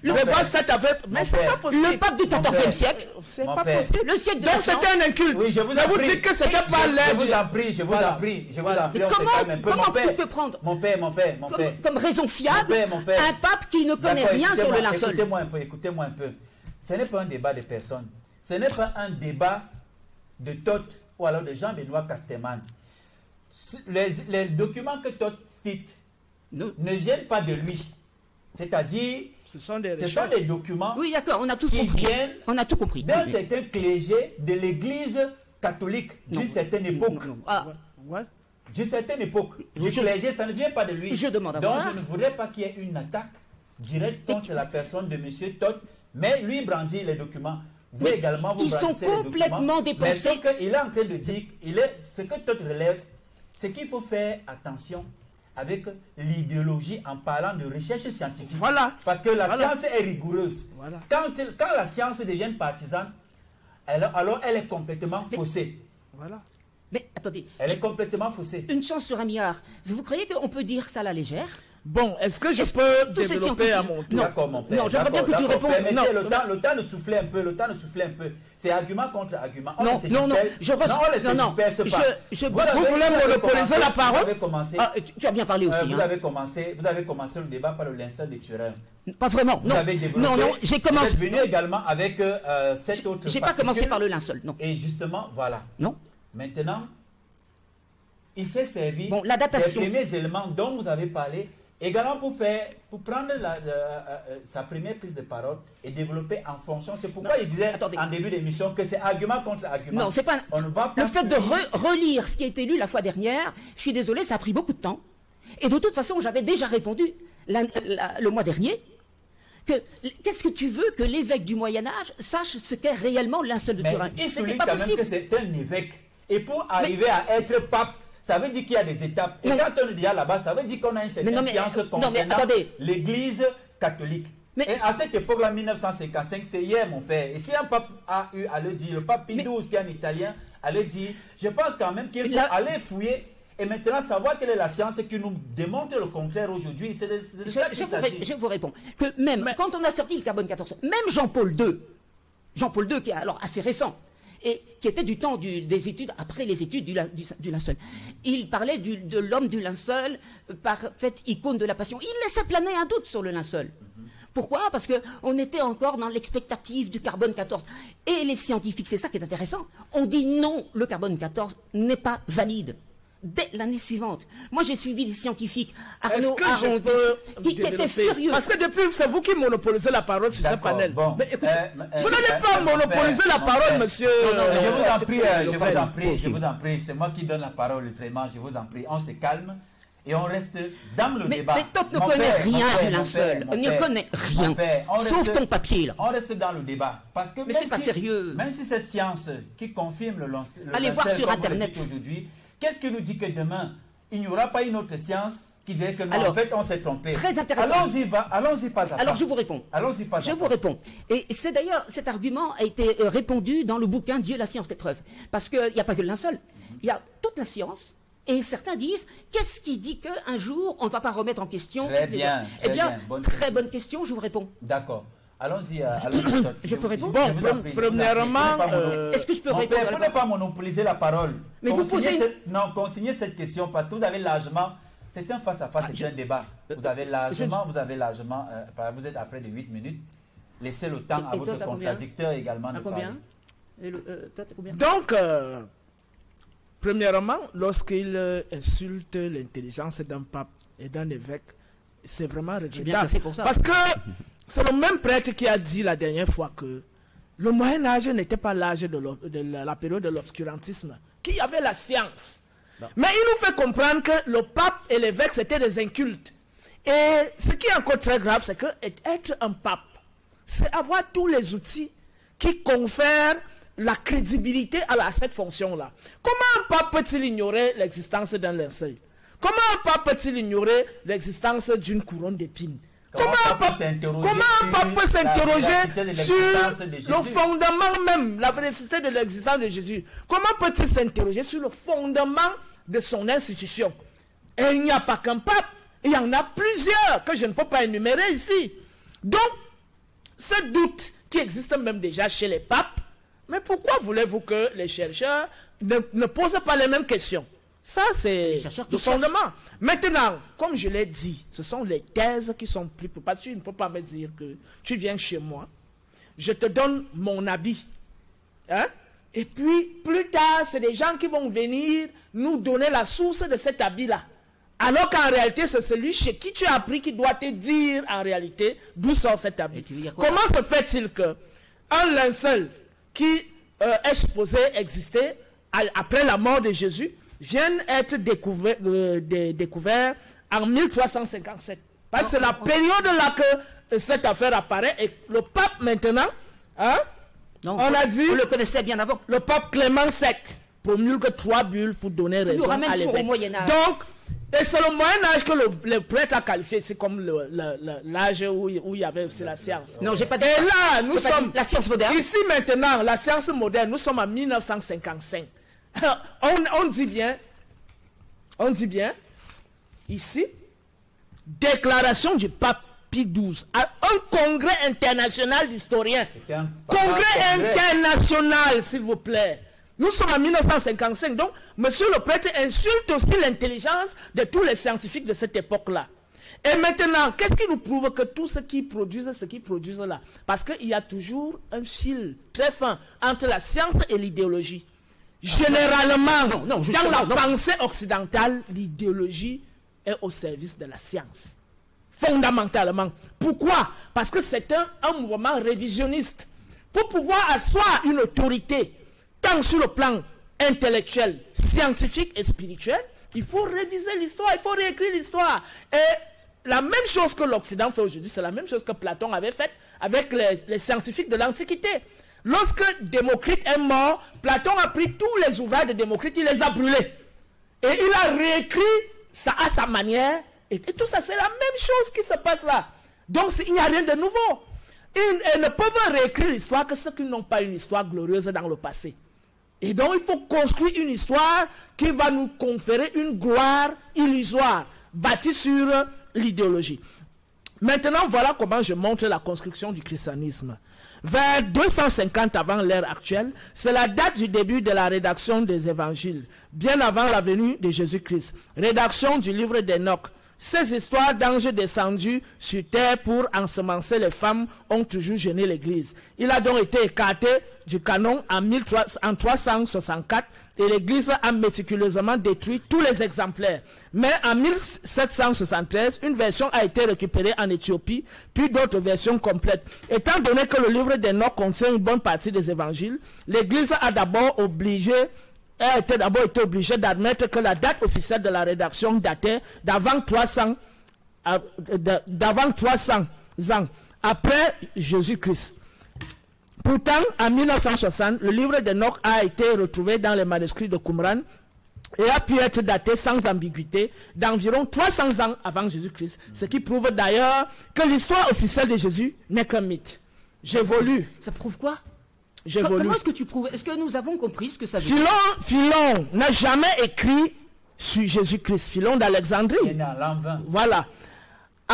Le pape 7 avait... Mais c'est pas possible. Le pape du 14e siècle. C'est pas possible. Le siècle de donc c'était un inculte. Oui, je vous vous dites que c'était pas l'aide. Je vous en prie, je vous en prie. Comment tu peux prendre comme raison fiable un pape qui ne connaît rien sur le linceul? Écoutez-moi un peu. Ce n'est pas un débat de personnes. Ce n'est pas un débat de Toth ou alors de Jean-Benoît Casteman. Les documents que Toth cite ne viennent pas de lui. C'est-à-dire, ce sont des documents qui viennent d'un oui. certain clergé de l'Église catholique d'une certaine époque. D'une certaine époque. Du clergé, ça ne vient pas de lui. Je demande à donc, voir. je ne voudrais pas qu'il y ait une attaque directe contre la personne de M. Toth, mais lui brandit les documents. Vous également, vous brandissez les documents. Ils sont complètement dépensés. Mais sauf qu'il est en train de dire, ce que Toth relève, c'est qu'il faut faire attention avec l'idéologie en parlant de recherche scientifique. Voilà. Parce que la science est rigoureuse. Voilà. Quand la science devient partisane, alors elle est complètement faussée. Voilà. Mais attendez. Elle est complètement faussée. Une chance sur un milliard. Vous croyez qu'on peut dire ça à la légère? Bon, est-ce que je peux développer à mon tour? D'accord, mon père. Non, j'aimerais bien que tu répondes. Non, le temps de souffler un peu, C'est argument contre argument. Non, on ne se disperse pas. Vous voulez monopoliser la parole? Tu as bien parlé aussi. Vous avez commencé le débat par le linceul de Turin. Pas vraiment. Non, j'ai commencé. Vous êtes venu également avec cette autre. J'ai pas commencé par le linceul, non. Et justement, voilà. Non. Maintenant, il s'est servi la datation. des premiers éléments dont vous avez parlé, également pour prendre sa première prise de parole et développer en fonction. C'est pourquoi il disait en début d'émission que c'est argument contre argument. Non, c'est pas. Le fait de relire ce qui a été lu la fois dernière, je suis désolé, ça a pris beaucoup de temps. Et de toute façon, j'avais déjà répondu le mois dernier. Qu'est-ce que tu veux que l'évêque du Moyen-Âge sache ce qu'est réellement le linceul de Turin? Il souligne quand même que c'est un évêque. Et pour arriver à être pape, ça veut dire qu'il y a des étapes. Et quand on dit là-bas, ça veut dire qu'on a une certaine science concernant l'Église catholique. Et à cette époque-là, 1955, c'est hier, mon père. Et si un pape a eu à le dire, le pape Pie XII, qui est un Italien, à le dire, je pense quand même qu'il faut aller fouiller et maintenant savoir quelle est la science qui nous démontre le contraire aujourd'hui. C'est de ça qu'il s'agit. Je vous réponds. Que même quand on a sorti le carbone 14, même Jean-Paul II, qui est alors assez récent, et qui était du temps des études, après les études du linceul. Il parlait de l'homme du linceul, parfaite icône de la passion. Il laissait planer un doute sur le linceul. Pourquoi? Parce qu'on était encore dans l'expectative du carbone 14. Et les scientifiques, c'est ça qui est intéressant, on dit non, le carbone 14 n'est pas valide. Dès l'année suivante. Moi, j'ai suivi des scientifiques, Arnaud Aron, qui étaient furieux. Parce que depuis, c'est vous qui monopolisez la parole sur ce panel. Bon. Mais écoutez, vous n'allez pas monopoliser la parole, monsieur. Je vous en prie. C'est moi qui donne la parole, vraiment. Je vous en prie. On se calme et on reste dans le débat. Mais Toth ne connaît rien du linceul. Il ne connaît rien. Sauf ton papier, là. On reste dans le débat. Parce que mais c'est pas sérieux. Même si cette science qui confirme le linceul, allez voir sur Internet aujourd'hui. Qu'est-ce qui nous dit que demain, il n'y aura pas une autre science qui dirait que non, en fait, on s'est trompé? Très intéressant. Allons-y pas à pas. Alors, je vous réponds. Allons-y pas à pas. Je vous réponds. Et c'est d'ailleurs, cet argument a été répondu dans le bouquin Dieu, la science des preuves. Parce qu'il n'y a pas que le linceul. Il y a toute la science. Et certains disent, qu'est-ce qui dit qu'un jour, on ne va pas remettre en question très bien, Eh bien, très bonne question, je vous réponds. D'accord. Allons-y. Je peux répondre? Bon, premièrement, est-ce que je peux répondre? Vous ne pas monopoliser la parole. Mais vous posez... consignez cette question parce que vous avez largement... C'est un face-à-face, c'est un débat. Vous avez largement... Vous êtes à près de 8 minutes. Laissez le temps à votre contradicteur également de parler. Combien? Donc, premièrement, lorsqu'il insulte l'intelligence d'un pape, et d'un évêque. C'est vraiment bien regrettable. placé pour ça. Parce que c'est le même prêtre qui a dit la dernière fois que le Moyen-Âge n'était pas l'âge de la période de l'obscurantisme, qu'il y avait la science. Non. Mais il nous fait comprendre que le pape et l'évêque, c'était des incultes. Et ce qui est encore très grave, c'est que être un pape, c'est avoir tous les outils qui confèrent la crédibilité à cette fonction-là. Comment un pape peut-il ignorer l'existence d'un linceul? Comment un pape peut-il ignorer l'existence d'une couronne d'épines? Comment un pape peut s'interroger sur le fondement même, la véracité de l'existence de Jésus? Comment peut-il s'interroger sur le fondement de son institution? Et il n'y a pas qu'un pape, il y en a plusieurs que je ne peux pas énumérer ici. Donc, ce doute qui existe même déjà chez les papes, mais pourquoi voulez-vous que les chercheurs ne posent pas les mêmes questions? Ça, c'est le fondement. Maintenant, comme je l'ai dit, ce sont les thèses qui sont plus... Parce que tu ne peux pas me dire que tu viens chez moi, je te donne mon habit. Hein? Et puis, plus tard, c'est des gens qui vont venir nous donner la source de cet habit-là. Alors qu'en réalité, c'est celui chez qui tu as appris qui doit te dire en réalité d'où sort cet habit. Comment se fait-il qu'un linceul qui est supposé exister après la mort de Jésus vienne être découvert en 1357? Parce que c'est la période là que cette affaire apparaît et le pape maintenant, hein, non, on a dit, on le connaissait bien avant. Le pape Clément VII promulgue 3 bulles pour donner raison à l'évêque. Donc, et c'est le Moyen-Âge que le prêtre a qualifié, c'est comme l'âge où il y avait aussi la science. Non, j'ai pas dit. Et là, nous sommes la science moderne. Ici maintenant, la science moderne, nous sommes en 1955. On dit bien, ici, déclaration du pape Pie XII à un congrès international d'historiens. Congrès international, s'il vous plaît. Nous sommes en 1955, donc monsieur le prêtre insulte aussi l'intelligence de tous les scientifiques de cette époque-là. Et maintenant, qu'est-ce qui nous prouve que tous ceux qui produisent ce qu'ils produisent là? Parce qu'il y a toujours un fil très fin entre la science et l'idéologie. Généralement, dans la pensée occidentale, l'idéologie est au service de la science. Fondamentalement. Pourquoi? Parce que c'est un mouvement révisionniste. Pour pouvoir asseoir une autorité, tant sur le plan intellectuel, scientifique et spirituel, il faut réviser l'histoire, il faut réécrire l'histoire. Et la même chose que l'Occident fait aujourd'hui, c'est la même chose que Platon avait fait avec les scientifiques de l'Antiquité. Lorsque Démocrite est mort, Platon a pris tous les ouvrages de Démocrite, il les a brûlés. Et il a réécrit ça à sa manière. Et tout ça, c'est la même chose qui se passe là. Donc, il n'y a rien de nouveau. Ils ne peuvent réécrire l'histoire que ceux qui n'ont pas une histoire glorieuse dans le passé. Et donc, il faut construire une histoire qui va nous conférer une gloire illusoire, bâtie sur l'idéologie. Maintenant, voilà comment je montre la construction du christianisme. Vers 250 avant l'ère actuelle, c'est la date du début de la rédaction des évangiles, bien avant la venue de Jésus-Christ. Rédaction du livre d'Enoch. Ces histoires d'anges descendus sur terre pour ensemencer les femmes ont toujours gêné l'Église. Il a donc été écarté du canon en 364 et l'Église a méticuleusement détruit tous les exemplaires. Mais en 1773, une version a été récupérée en Éthiopie, puis d'autres versions complètes. Étant donné que le livre d'Enoch contient une bonne partie des évangiles, l'Église a d'abord été obligée d'admettre que la date officielle de la rédaction datait d'avant 300 ans après Jésus-Christ. Pourtant, en 1960, le livre d'Enoch a été retrouvé dans les manuscrits de Qumran et a pu être daté sans ambiguïté d'environ 300 ans avant Jésus-Christ, ce qui prouve d'ailleurs que l'histoire officielle de Jésus n'est qu'un mythe. J'évolue. Ça prouve quoi? Comment est-ce que tu prouves? Est-ce que nous avons compris ce que ça veut dire? Philon n'a jamais écrit sur Jésus-Christ. Philon d'Alexandrie. Il est né en l'an 20. Voilà. En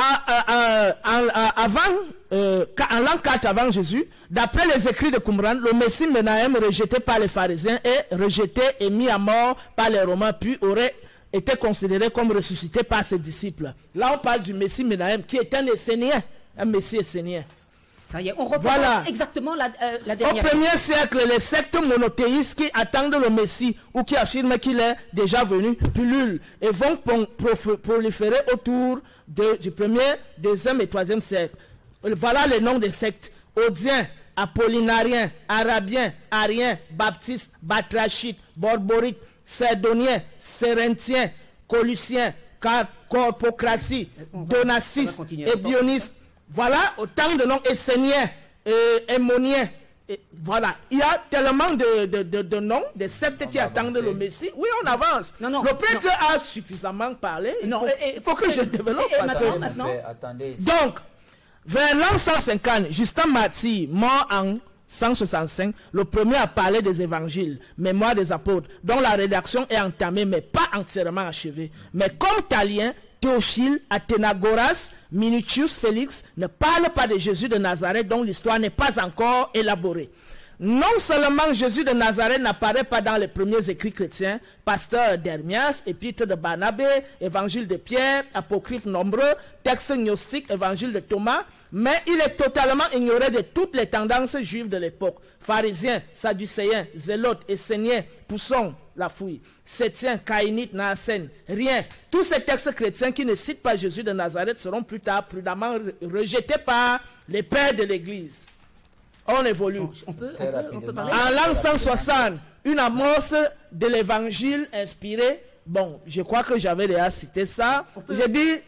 l'an 4 avant Jésus, d'après les écrits de Qumran, le Messie Menahem, rejeté par les pharisiens, est rejeté et mis à mort par les Romains, puis aurait été considéré comme ressuscité par ses disciples. Là, on parle du Messie Menahem, qui est un Essénien, un Messie essénien. Ça y est, on reprend exactement la dernière. Au premier siècle, les sectes monothéistes qui attendent le Messie ou qui affirment qu'il est déjà venu pullulent et vont proliférer autour du 1er, 2e et 3e siècle. Voilà les noms des sectes. Audiens, Apollinariens, Arabiens, Ariens, Baptistes, Batrachites, Borborites, Cédoniens, Séréntiens, Colusiens, Corpocratie, Donacistes, Ébionistes. Voilà autant de noms, Esséniens, Émoniens. Voilà, il y a tellement de noms, des sectes qui attendent le Messie. Oui, on avance. Le prêtre a suffisamment parlé. Il faut que je développe. Maintenant. Donc, vers l'an 150, Justin Martyr, mort en 165, le premier à parler des évangiles, Mémoire des apôtres, dont la rédaction est entamée mais pas entièrement achevée. Mais comme Talien, Théophile, Athénagoras, Minutius Félix ne parlent pas de Jésus de Nazareth dont l'histoire n'est pas encore élaborée. Non seulement Jésus de Nazareth n'apparaît pas dans les premiers écrits chrétiens, Pasteur d'Hermias, Épître de Barnabé, Évangile de Pierre, Apocryphes nombreux, textes gnostiques, Évangile de Thomas, mais il est totalement ignoré de toutes les tendances juives de l'époque. Pharisiens, Sadducéens, Zélotes, Esséniens, Poussons, la fouille, Sétiens, Caïnites, Naassènes, rien. Tous ces textes chrétiens qui ne citent pas Jésus de Nazareth seront plus tard prudemment rejetés par les pères de l'Église. On évolue. On peut parler. En l'an 160, une amorce de l'évangile inspiré. Bon, je crois que j'avais déjà cité ça. J'ai dit,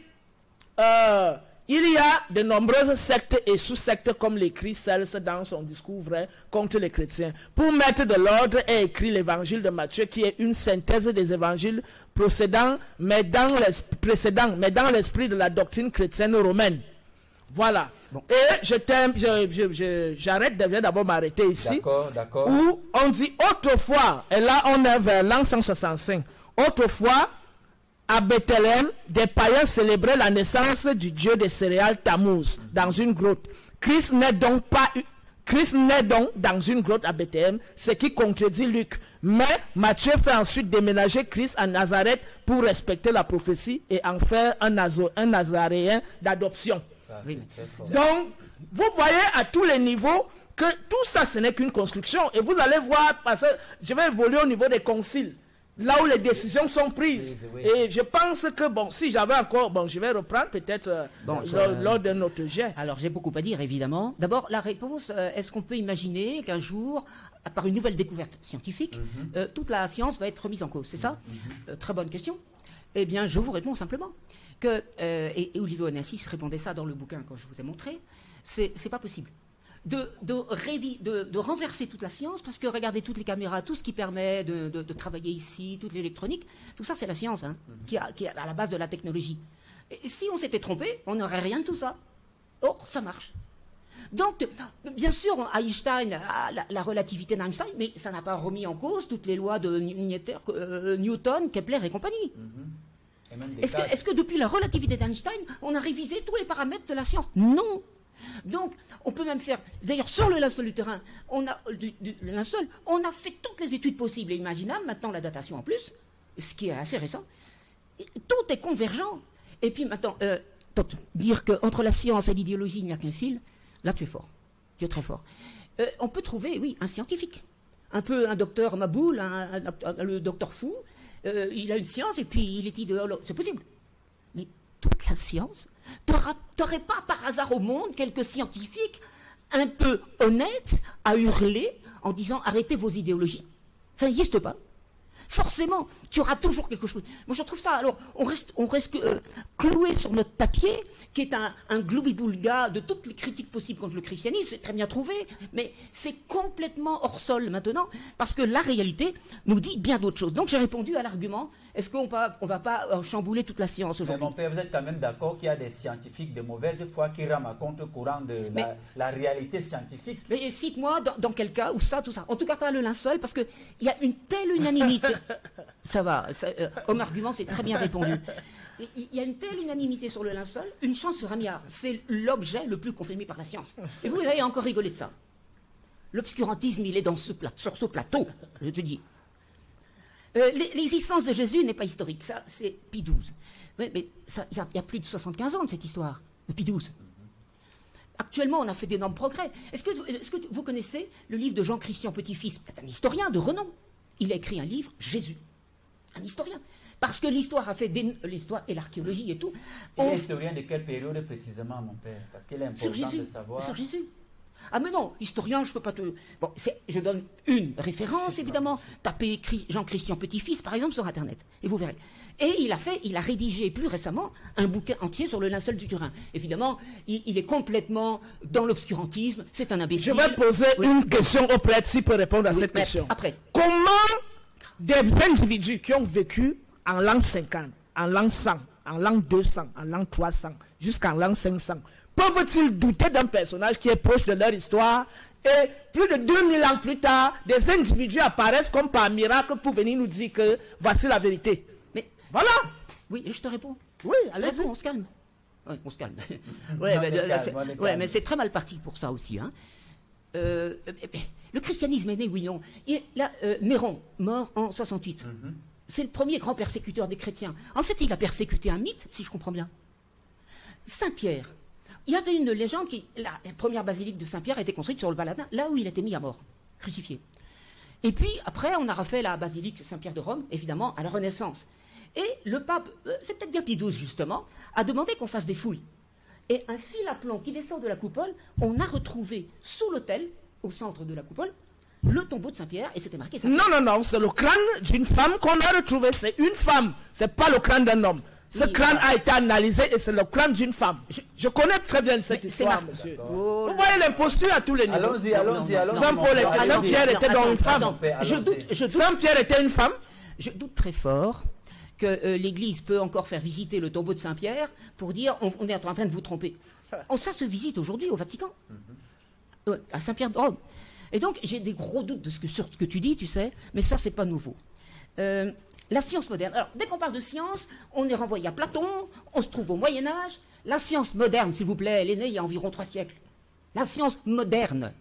il y a de nombreuses sectes et sous-sectes comme l'écrit Cels dans son discours vrai contre les chrétiens. Pour mettre de l'ordre est écrit l'évangile de Matthieu qui est une synthèse des évangiles précédents, mais dans l'esprit de la doctrine chrétienne romaine. Voilà. Bon. Et j'arrête, je viens d'abord m'arrêter ici. D'accord. Où on dit autrefois, et là on est vers l'an 165, autrefois, à Bethléem, des païens célébraient la naissance du dieu des céréales Tammuz dans une grotte. Christ n'est donc dans une grotte à Bethléem, ce qui contredit Luc. Mais Matthieu fait ensuite déménager Christ à Nazareth pour respecter la prophétie et en faire un Nazaréen d'adoption. Oui. Donc, vous voyez à tous les niveaux que tout ça, ce n'est qu'une construction. Et vous allez voir, parce que je vais évoluer au niveau des conciles, là où les décisions sont prises. Oui. Et je pense que, bon, si j'avais encore, bon, je vais reprendre peut-être lors de notre jet. Alors, j'ai beaucoup à dire, évidemment. D'abord, la réponse, est-ce qu'on peut imaginer qu'un jour, par une nouvelle découverte scientifique, toute la science va être remise en cause? C'est ça? Très bonne question. Eh bien, je vous réponds simplement que, et Olivier Onassis répondait ça dans le bouquin que je vous ai montré, c'est pas possible. De renverser toute la science, parce que regardez toutes les caméras, tout ce qui permet de travailler ici, toute l'électronique, tout ça c'est la science qui est à la base de la technologie. Et si on s'était trompé, on n'aurait rien de tout ça. Or, ça marche. Donc, bien sûr, Einstein, la relativité d'Einstein, mais ça n'a pas remis en cause toutes les lois de Newton, Kepler et compagnie. Est-ce que depuis la relativité d'Einstein, on a révisé tous les paramètres de la science? Non. Donc, on peut même faire... D'ailleurs, sur le linceul du terrain, on a fait toutes les études possibles et imaginables, maintenant la datation en plus, ce qui est assez récent. Et tout est convergent. Et puis maintenant, dire qu'entre la science et l'idéologie, il n'y a qu'un fil, là tu es fort. Tu es très fort. On peut trouver, oui, un scientifique. Un peu un docteur Maboul, le docteur fou. Il a une science et puis il est idéologue. C'est possible. Mais toute la science, t'aurais pas par hasard au monde quelques scientifiques un peu honnêtes à hurler en disant arrêtez vos idéologies? Ça n'existe pas. Forcément, tu auras toujours quelque chose. Moi, je trouve ça. Alors, on reste cloué sur notre papier, qui est un gloubi-boulga de toutes les critiques possibles contre le christianisme. C'est très bien trouvé, mais c'est complètement hors sol maintenant, parce que la réalité nous dit bien d'autres choses. Donc, j'ai répondu à l'argument. Est-ce qu'on va pas chambouler toute la science aujourd'hui? Mais mon père, vous êtes quand même d'accord qu'il y a des scientifiques de mauvaise foi qui rament à contre-courant de la réalité scientifique? Mais cite-moi dans quel cas, ou ça, tout ça. En tout cas, pas le linceul, parce qu'il y a une telle unanimité. Ça va, comme argument, c'est très bien répondu. Il y a une telle unanimité sur le linceul, une chance sur un milliard. C'est l'objet le plus confirmé par la science. Et vous avez encore rigolé de ça. L'obscurantisme, il est sur ce plateau, je te dis. L'existence de Jésus n'est pas historique, ça c'est Pie XII. Oui, mais il y a plus de 75 ans de cette histoire, de Pie XII. Actuellement, on a fait d'énormes progrès. Est-ce que vous connaissez le livre de Jean-Christian Petit-Fils? C'est un historien de renom. Il a écrit un livre, Jésus. Un historien. Parce que l'histoire a fait l'histoire et l'archéologie et tout. Il est historien de quelle période précisément, mon père? Parce qu'il est important de savoir. Sur Jésus. Ah mais non, historien, je ne peux pas te... Bon, je donne une référence, évidemment. Tapez Jean-Christian Petit-Fils, par exemple, sur Internet, et vous verrez. Et il a rédigé plus récemment un bouquin entier sur le linceul du Turin. Évidemment, il est complètement dans l'obscurantisme, c'est un imbécile. Je vais poser une question au prêtre, s'il peut répondre à cette question. Après. Comment des individus qui ont vécu en l'an 50, en l'an 100, en l'an 200, en l'an 300, jusqu'en l'an 500, peuvent-ils douter d'un personnage qui est proche de leur histoire et plus de 2000 ans plus tard, des individus apparaissent comme par miracle pour venir nous dire que voici la vérité? Mais voilà. Oui, je te réponds. Oui, allez-y. On se calme. Oui, on se calme. Mais c'est très mal parti pour ça aussi. Hein. Le christianisme est né, oui, non. Néron, mort en 68. C'est le premier grand persécuteur des chrétiens. En fait, il a persécuté un mythe, si je comprends bien. Saint-Pierre. Il y avait une légende la première basilique de Saint-Pierre a été construite sur le Baladin, là où il a été mis à mort, crucifié. Et puis, après, on a refait la basilique Saint-Pierre de Rome, évidemment, à la Renaissance. Et le pape, c'est peut-être bien Pie XII, justement, a demandé qu'on fasse des fouilles. Et un fil à plomb qui descend de la coupole, on a retrouvé sous l'autel, au centre de la coupole, le tombeau de Saint-Pierre, et c'était marqué Saint-Pierre. Non, c'est le crâne d'une femme qu'on a retrouvé. C'est une femme, c'est pas le crâne d'un homme. Ce crâne a été analysé et c'est le crâne d'une femme. Je connais très bien cette histoire, monsieur. Vous voyez l'imposture à tous les niveaux. Allons-y. Saint-Pierre était donc une femme. Saint-Pierre était une femme. Je doute très fort que l'Église peut encore faire visiter le tombeau de Saint-Pierre pour dire on est en train de vous tromper. Ça se visite aujourd'hui au Vatican, à Saint-Pierre de Rome. Et donc j'ai des gros doutes sur ce que tu dis, tu sais, mais ça c'est pas nouveau. La science moderne. Alors, dès qu'on parle de science, on est renvoyé à Platon, on se trouve au Moyen-Âge. La science moderne, s'il vous plaît, elle est née il y a environ 3 siècles. La science moderne.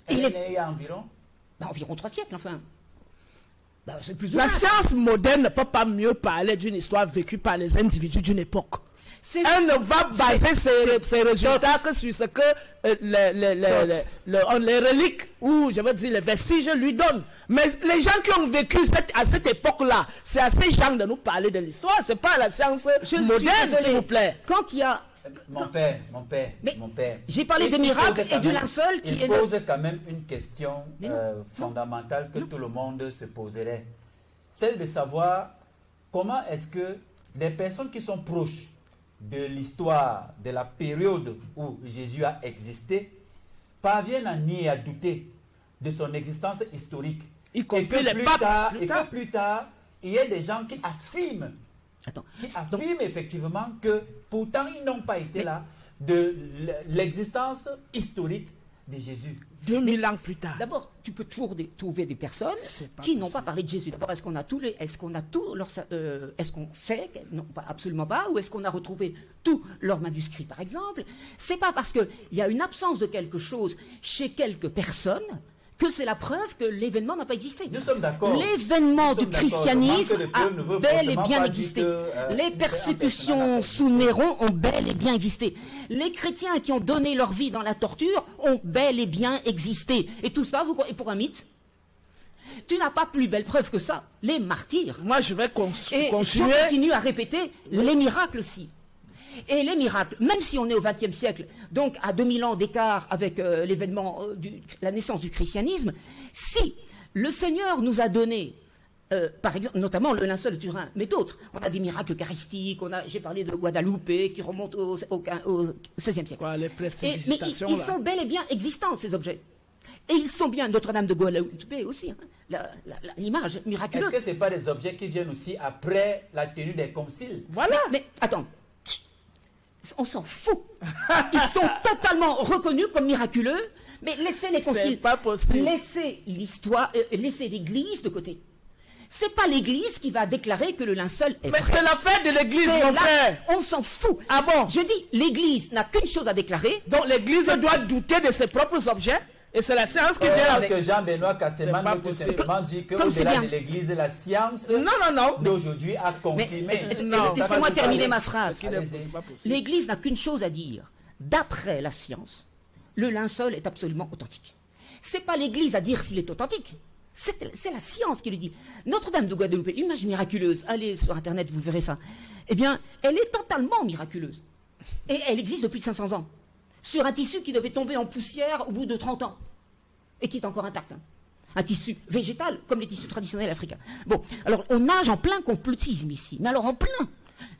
Elle est née il y a environ environ 3 siècles, enfin. C'est plus la science moderne ne peut pas mieux parler d'une histoire vécue par les individus d'une époque. Elle ne va baser ses résultats que sur ce que les reliques ou je veux dire les vestiges lui donnent. Mais les gens qui ont vécu à cette époque-là, c'est à ces gens de nous parler de l'histoire. C'est pas la science moderne, s'il vous plaît. Quand il y a mon père. J'ai parlé des miracles et du linceul qui il pose quand même une question fondamentale que tout le monde se poserait. Celle de savoir comment est-ce que des personnes qui sont proches de l'histoire, de la période où Jésus a existé, parviennent à nier et à douter de son existence historique. Et que plus tard, il y a des gens qui affirment, effectivement que pourtant ils n'ont pas été là de l'existence historique de Jésus. 2000 ans plus tard. D'abord, tu peux toujours trouver des personnes qui n'ont pas parlé de Jésus. D'abord, est-ce qu'on sait, non, absolument pas, ou est-ce qu'on a retrouvé tous leurs manuscrits, par exemple? C'est pas parce qu'il y a une absence de quelque chose chez quelques personnes que c'est la preuve que l'événement n'a pas existé. Nous sommes d'accord. L'événement du christianisme a bel et bien existé. Les persécutions sous Néron ont bel et bien existé. Les chrétiens qui ont donné leur vie dans la torture ont bel et bien existé. Et tout ça, et pour un mythe, tu n'as pas plus belle preuve que ça. Les martyrs. Moi, je vais continuer. Et je continue à répéter les miracles aussi. Et les miracles, même si on est au XXe siècle, donc à 2000 ans d'écart avec l'événement, la naissance du christianisme, si le Seigneur nous a donné, par exemple, notamment le linceul de Turin, mais d'autres, on a des miracles eucharistiques, j'ai parlé de Guadalupe qui remonte au XVIe siècle. Les mais ils sont bel et bien existants, ces objets. Et ils sont bien Notre-Dame de Guadalupe aussi, hein, l'image miraculeuse. Est-ce que ce n'est pas des objets qui viennent aussi après la tenue des conciles? Voilà. Mais attends. On s'en fout. Ils sont totalement reconnus comme miraculeux, mais laissez les conciles. C'est pas possible. Laissez l'histoire, laissez l'Église de côté. C'est pas l'Église qui va déclarer que le linceul est vrai. Mais c'est l'affaire de l'Église, mon frère. On s'en fout. Ah bon? Je dis, l'Église n'a qu'une chose à déclarer. Donc l'Église doit douter de ses propres objets. Et c'est la science qui vient avec... Parce que Jean-Benoît Casseman tout simplement dit qu'au-delà de l'Église, la science d'aujourd'hui a confirmé. Laissez-moi terminer ma phrase. L'Église n'a qu'une chose à dire. d'après la science, le linceul est absolument authentique. Ce n'est pas l'Église à dire s'il est authentique. C'est la science qui le dit. Notre-Dame de Guadeloupe, une image miraculeuse, allez sur Internet, vous verrez ça. Eh bien, elle est totalement miraculeuse. Et elle existe depuis 500 ans. Sur un tissu qui devait tomber en poussière au bout de 30 ans. Et qui est encore intact. Hein. Un tissu végétal, comme les tissus traditionnels africains. Bon, alors on nage en plein complotisme ici. Mais alors en plein.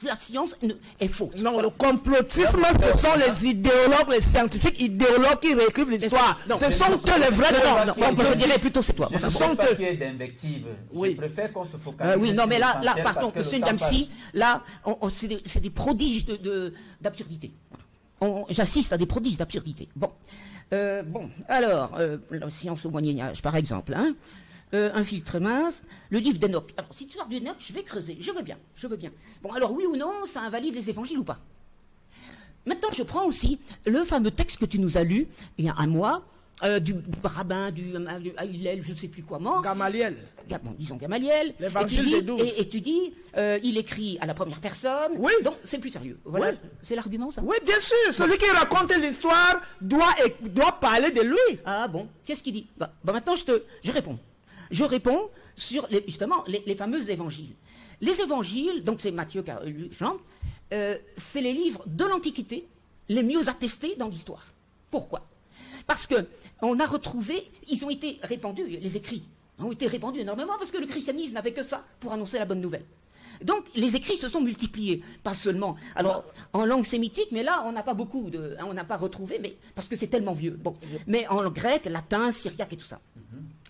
La science est fausse. Non, le complotisme, ce sont les idéologues, les scientifiques idéologues qui réécrivent l'histoire. Ce sont eux les vrais. Non, je dirais plutôt c'est toi. Ce sont pas qu'il y ait d'invectives. Je préfère qu'on se focalise. Oui, non, mais là pardon, M. Ndiamsi, là, c'est des prodiges d'absurdité. J'assiste à des prodiges d'absurdité. Bon, alors, la science au Moyen-Âge, par exemple, hein. Un filtre mince, le livre d'Enoch. Alors, cette histoire d'Enoch, je vais creuser, je veux bien. Bon, alors oui ou non, ça invalide les évangiles ou pas? Maintenant, je prends aussi le fameux texte que tu nous as lu, il y a un mois, du rabbin, du Hillel, je ne sais plus comment. Gamaliel. Disons Gamaliel. L'évangile des 12. Et tu dis, il écrit à la première personne, oui. Donc c'est plus sérieux. Voilà, oui. C'est l'argument, ça? Oui, bien sûr. Celui qui raconte l'histoire doit parler de lui. Ah bon? Qu'est-ce qu'il dit? Maintenant, je réponds. Je réponds sur justement les fameux évangiles. Les évangiles, donc c'est Matthieu, Jean, c'est les livres de l'Antiquité les mieux attestés dans l'histoire. Pourquoi? Parce qu'on a retrouvé, ils ont été répandus, les écrits ont été répandus énormément parce que le christianisme n'avait que ça pour annoncer la bonne nouvelle. Donc les écrits se sont multipliés, pas seulement alors en langue sémitique, mais là on n'a pas beaucoup on n'a pas retrouvé, mais parce que c'est tellement vieux. Bon, mais en grec, latin, syriaque et tout ça.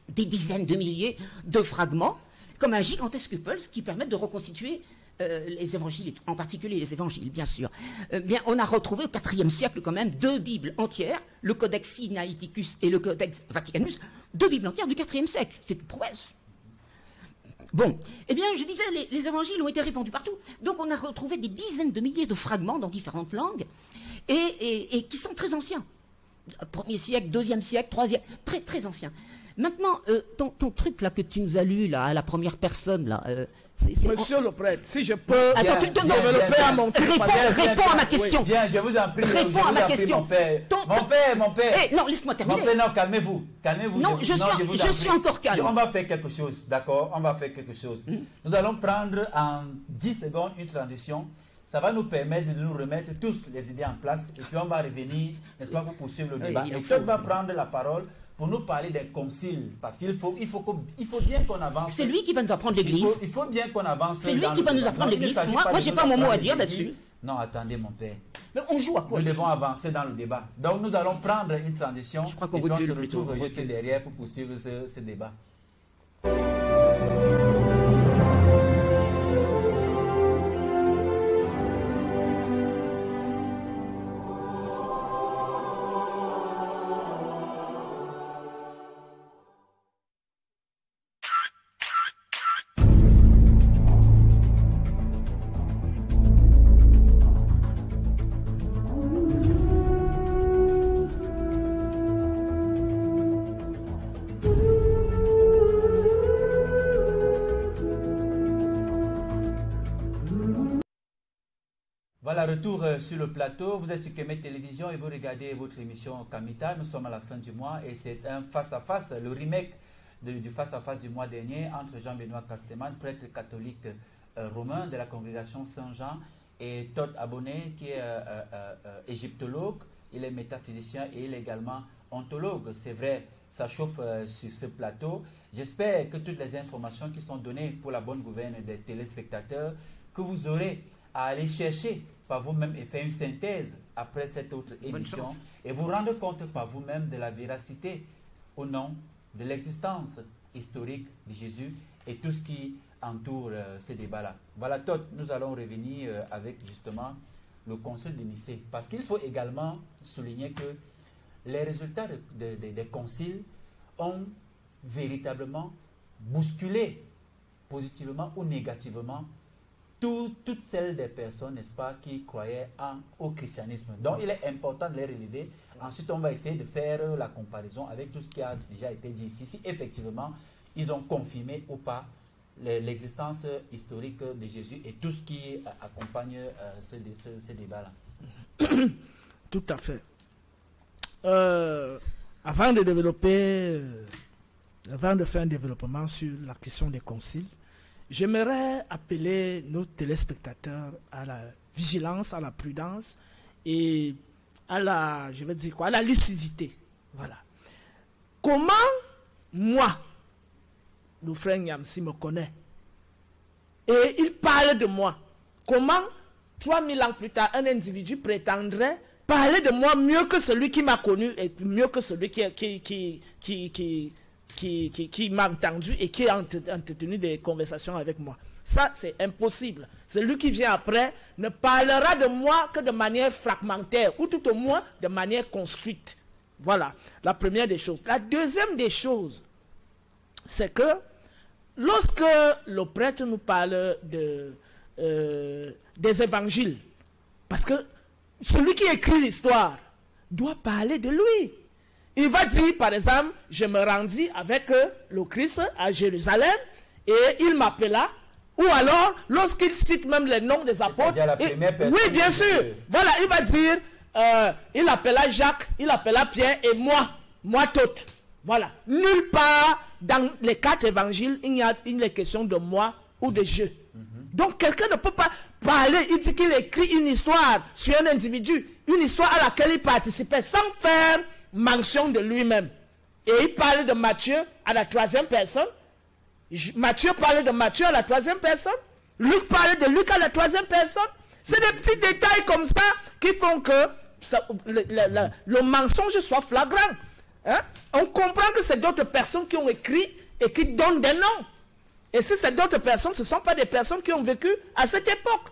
Des dizaines de milliers de fragments, comme un gigantesque puzzle qui permettent de reconstituer les évangiles, en particulier les évangiles, bien sûr. Bien, on a retrouvé au IVe siècle quand même 2 Bibles entières, le Codex Sinaiticus et le Codex Vaticanus, 2 Bibles entières du IVe siècle. C'est une prouesse. Bon, eh bien, je disais, les évangiles ont été répandus partout. Donc, on a retrouvé des dizaines de milliers de fragments dans différentes langues et qui sont très anciens. 1er siècle, 2e siècle, 3e, très, très anciens. Maintenant, ton truc là que tu nous as lu là, à la première personne là. Monsieur le prêtre, si je peux. Attends, le père à mon réponds à ma question. Bien, je vous en prie. Réponds à ma question. Mon père. Non, laisse-moi terminer. Mon père, non, calmez-vous. Non, je suis encore calme. On va faire quelque chose, d'accord? On va faire quelque chose. Nous allons prendre en 10 secondes une transition. Ça va nous permettre de nous remettre tous les idées en place. Et puis on va revenir, n'est-ce pas, pour poursuivre le débat. Et Todd va prendre la parole pour nous parler d'un concile, parce qu'il faut bien qu'on avance. C'est lui qui va nous apprendre l'Église. Il faut bien qu'on avance. C'est lui qui va nous apprendre l'Église. Moi, j'ai pas mon mot à dire là-dessus. Non, attendez, mon père. Mais on joue à quoi? Nous devons avancer dans le débat. Donc, nous allons prendre une transition. Je crois qu'on se retrouve juste derrière pour poursuivre ce débat. Voilà, retour sur le plateau. Vous êtes sur Kemet Télévision et vous regardez votre émission Kamita. Nous sommes à la fin du mois et c'est un face-à-face, le remake du face-à-face du mois dernier entre Jean-Benoît Casteman, prêtre catholique romain de la congrégation Saint-Jean, et Todd Abonné, qui est égyptologue. Il est métaphysicien et il est également ontologue. C'est vrai, ça chauffe sur ce plateau. J'espère que toutes les informations qui sont données pour la bonne gouverne des téléspectateurs, que vous aurez à aller chercher par vous-même et faire une synthèse après cette autre émission et vous rendre compte par vous-même de la véracité au nom de l'existence historique de Jésus et tout ce qui entoure ces débats-là. Voilà, Todd, nous allons revenir avec justement le concile de Nicée, parce qu'il faut également souligner que les résultats des conciles ont véritablement bousculé positivement ou négativement toutes celles des personnes, n'est-ce pas, qui croyaient au christianisme. Donc, il est important de les relever. Ensuite, on va essayer de faire la comparaison avec tout ce qui a déjà été dit ici. Si effectivement, ils ont confirmé ou pas l'existence historique de Jésus et tout ce qui accompagne ce débat-là. tout à fait. Avant de faire un développement sur la question des conciles, j'aimerais appeler nos téléspectateurs à la vigilance, à la prudence et à la, je vais dire quoi, à la lucidité. Voilà. Comment moi, le frère Nyamsi me connaît et il parle de moi. Comment 3000 ans plus tard, un individu prétendrait parler de moi mieux que celui qui m'a connu et mieux que celui qui m'a entendu et qui a entretenu des conversations avec moi. Ça, c'est impossible. Celui qui vient après ne parlera de moi que de manière fragmentaire ou tout au moins de manière construite. Voilà, la première des choses. La deuxième des choses, c'est que lorsque le prêtre nous parle des évangiles, parce que celui qui écrit l'histoire doit parler de lui. Il va dire, par exemple, je me rendis avec le Christ à Jérusalem et il m'appela. Ou alors, lorsqu'il cite même les noms des apôtres. Oui, bien sûr. Voilà, il va dire, il appela Jacques, il appela Pierre et moi tout. Voilà. Nulle part dans les 4 évangiles, il est question de moi ou de je. Donc, quelqu'un ne peut pas parler, il dit qu'il écrit une histoire sur un individu, une histoire à laquelle il participait sans faire mention de lui-même. Et il parle de Matthieu à la 3e personne. Matthieu parlait de Matthieu à la 3e personne. Luc parlait de Luc à la 3e personne. C'est des petits détails comme ça qui font que le mensonge soit flagrant. Hein? On comprend que c'est d'autres personnes qui ont écrit et qui donnent des noms. Et si c'est d'autres personnes, ce ne sont pas des personnes qui ont vécu à cette époque.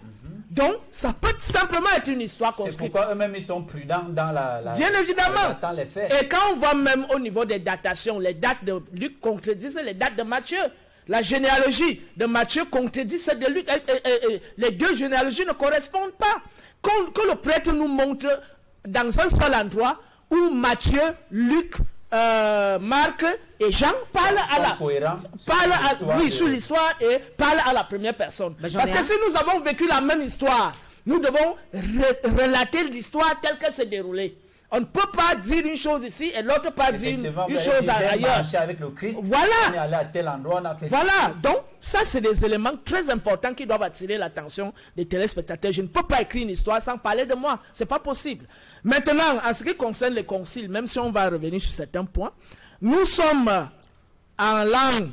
Donc, ça peut simplement être une histoire construite. C'est pourquoi eux-mêmes, ils sont prudents dans Bien évidemment. Dans les faits. Et quand on voit même au niveau des datations, les dates de Luc contredisent les dates de Matthieu. La généalogie de Matthieu contredit celle de Luc. Les deux généalogies ne correspondent pas. Que le prêtre nous montre dans un seul endroit où Matthieu, Luc, Marc et Jean parlent sur l'histoire et parlent à la première personne. Parce que si nous avons vécu la même histoire, nous devons relater l'histoire telle qu'elle s'est déroulée. On ne peut pas dire une chose ici et l'autre pas dire une chose ailleurs. Avec le Christ, voilà. On est allé à tel endroit, on a fait voilà. Donc, ça, c'est des éléments très importants qui doivent attirer l'attention des téléspectateurs. Je ne peux pas écrire une histoire sans parler de moi. Ce n'est pas possible. Maintenant, en ce qui concerne les conciles, même si on va revenir sur certains points, nous sommes en langue.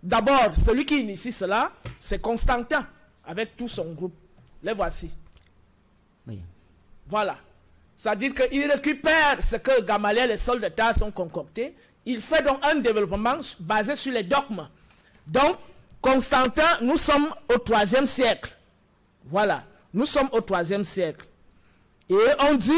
D'abord, celui qui initie cela, c'est Constantin, avec tout son groupe. Les voici. Oui. Voilà. C'est-à-dire qu'il récupère ce que Gamaliel et les soldats sont concoctés. Il fait donc un développement basé sur les dogmes. Donc, Constantin, nous sommes au 3e siècle. Voilà. Nous sommes au 3e siècle. Et on dit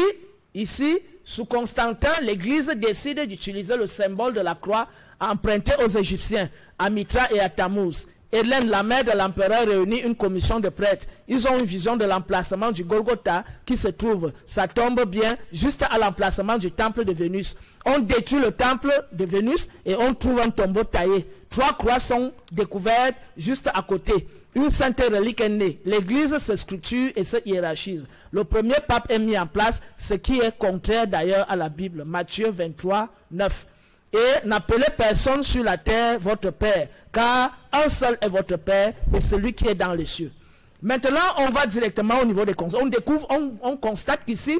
ici, sous Constantin, l'Église décide d'utiliser le symbole de la croix emprunté aux Égyptiens, à Mitra et à Tammuz. Hélène, la mère de l'empereur, réunit une commission de prêtres. Ils ont une vision de l'emplacement du Golgotha qui se trouve, ça tombe bien, juste à l'emplacement du temple de Vénus. On détruit le temple de Vénus et on trouve un tombeau taillé. 3 croix sont découvertes juste à côté. Une sainte relique est née. L'église se structure et se hiérarchise. Le premier pape est mis en place, ce qui est contraire d'ailleurs à la Bible. Matthieu 23, 9. Et n'appelez personne sur la terre votre Père, car un seul est votre Père, et celui qui est dans les cieux. Maintenant, on va directement au niveau des constats. On constate qu'ici,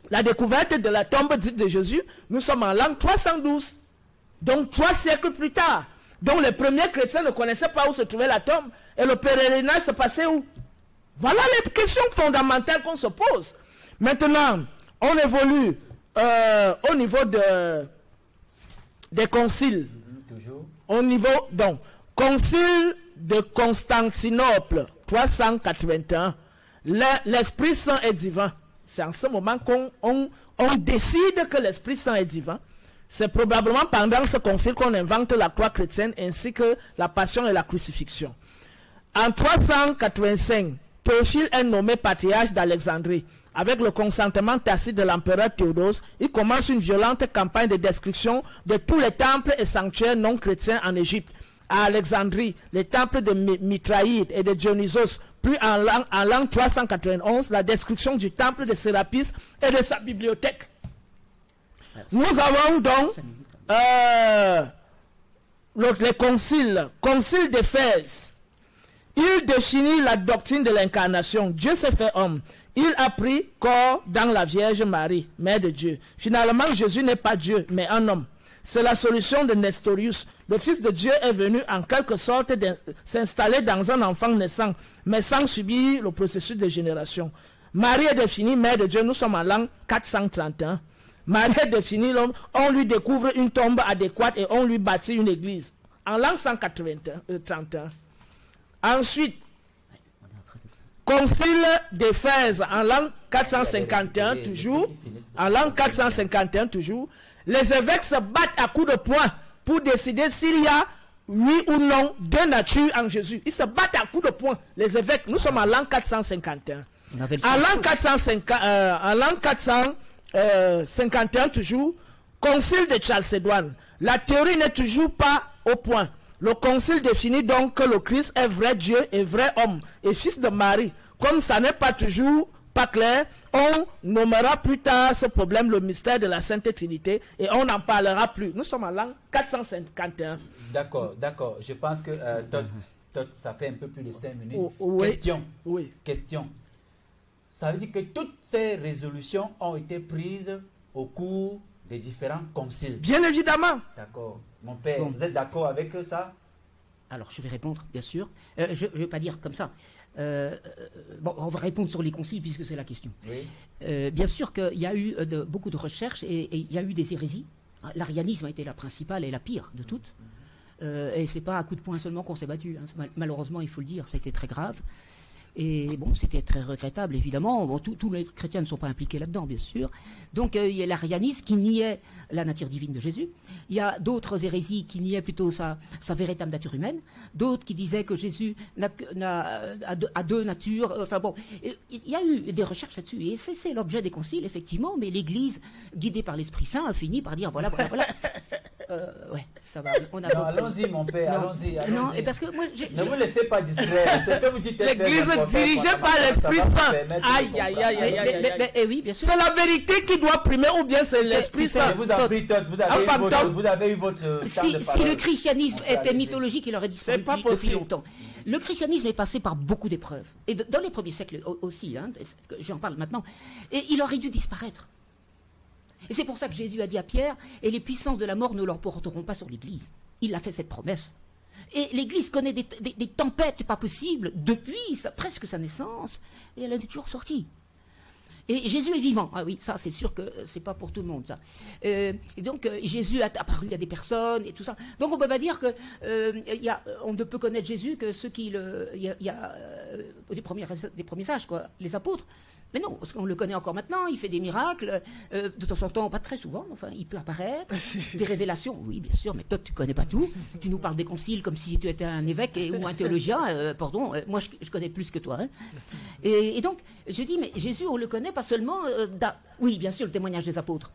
la découverte de la tombe dite de Jésus, nous sommes en l'an 312. Donc 3 siècles plus tard. Donc les premiers chrétiens ne connaissaient pas où se trouvait la tombe. Et le pèlerinage se passait où? Voilà les questions fondamentales qu'on se pose. Maintenant, on évolue au niveau des conciles. Toujours. Au niveau, donc, concile de Constantinople, 381. L'Esprit Saint est divin. C'est en ce moment qu'on décide que l'Esprit Saint est divin. C'est probablement pendant ce concile qu'on invente la croix chrétienne ainsi que la passion et la crucifixion. En 385, Théophile est nommé patriarche d'Alexandrie. Avec le consentement tacite de l'empereur Théodose, il commence une violente campagne de destruction de tous les temples et sanctuaires non chrétiens en Égypte. à Alexandrie, les temples de Mithraïde et de Dionysos, puis en l'an 391, la destruction du temple de Sérapis et de sa bibliothèque. Nous avons donc les conciles. Concile d'Éphèse. Il définit la doctrine de l'incarnation. Dieu s'est fait homme. Il a pris corps dans la Vierge Marie, Mère de Dieu. Finalement, Jésus n'est pas Dieu, mais un homme. C'est la solution de Nestorius. Le Fils de Dieu est venu en quelque sorte s'installer dans un enfant naissant, mais sans subir le processus de génération. Marie est définie Mère de Dieu. Nous sommes en l'an 431. Marie est définie l'homme. On lui découvre une tombe adéquate et on lui bâtit une église. En l'an 131. Ensuite, Concile d'Éphèse en l'an 451 toujours. En l'an 451 toujours. Les évêques se battent à coups de poing pour décider s'il y a oui ou non deux natures en Jésus. Ils se battent à coups de poing. Les évêques, nous sommes en l'an 451. En l'an 451 toujours, Concile de Chalcédoine. La théorie n'est toujours pas au point. Le concile définit donc que le Christ est vrai Dieu et vrai homme et fils de Marie. Comme ça n'est pas toujours pas clair, on nommera plus tard ce problème le mystère de la Sainte Trinité et on n'en parlera plus. Nous sommes en l'an 451. D'accord. Je pense que ça fait un peu plus de 5 minutes. Oui. Question. Ça veut dire que toutes ces résolutions ont été prises au cours des différents conciles. Bien évidemment. D'accord. Mon père, vous êtes d'accord avec ça? Alors, je vais répondre, bien sûr. Je ne vais pas dire comme ça. On va répondre sur les conciles, puisque c'est la question. Oui. Bien sûr qu'il y a eu beaucoup de recherches et il y a eu des hérésies. L'arianisme a été la principale et la pire de toutes. Et ce n'est pas à coup de poing seulement qu'on s'est battu. Hein. Malheureusement, il faut le dire, ça a été très grave. Et bon, c'était très regrettable, évidemment. Bon, tous les chrétiens ne sont pas impliqués là-dedans, bien sûr. Donc, il y a l'arianisme qui niait la nature divine de Jésus. Il y a d'autres hérésies qui niaient plutôt sa véritable nature humaine. D'autres qui disaient que Jésus a deux natures. Enfin bon, il y a eu des recherches là-dessus. Et c'est l'objet des conciles, effectivement. Mais l'Église, guidée par l'Esprit Saint, a fini par dire, voilà. Ouais, ça va. Non, allons-y, mon père, allons-y. Non, et parce que moi, ne vous laissez pas distraire. C'est que vous dites l'Église dirigée par l'Esprit Saint. Aïe. Oui, bien sûr. C'est la vérité qui doit primer ou bien c'est l'Esprit Saint. Vous avez eu votre si le christianisme était mythologique, il aurait disparu depuis longtemps. Le christianisme est passé par beaucoup d'épreuves. Et dans les premiers siècles aussi, hein, j'en parle maintenant. Et il aurait dû disparaître. Et c'est pour ça que Jésus a dit à Pierre, et les puissances de la mort ne l'emporteront pas sur l'Église. Il a fait cette promesse. Et l'Église connaît des tempêtes pas possibles depuis presque sa naissance, et elle est toujours sortie. Et Jésus est vivant. Ah oui, ça c'est sûr que c'est pas pour tout le monde ça. Et donc Jésus a apparu à des personnes et tout ça. Donc on peut pas dire que on ne peut connaître Jésus que ceux qui il y a des premiers âges quoi, les apôtres. Mais non, parce qu'on le connaît encore maintenant, il fait des miracles, de temps en temps, pas très souvent, enfin, il peut apparaître, des révélations, oui, bien sûr, mais toi, tu connais pas tout, tu nous parles des conciles comme si tu étais un évêque ou un théologien, pardon, moi, je connais plus que toi. Hein. Et donc, je dis, mais Jésus, on le connaît pas seulement, oui, bien sûr, le témoignage des apôtres.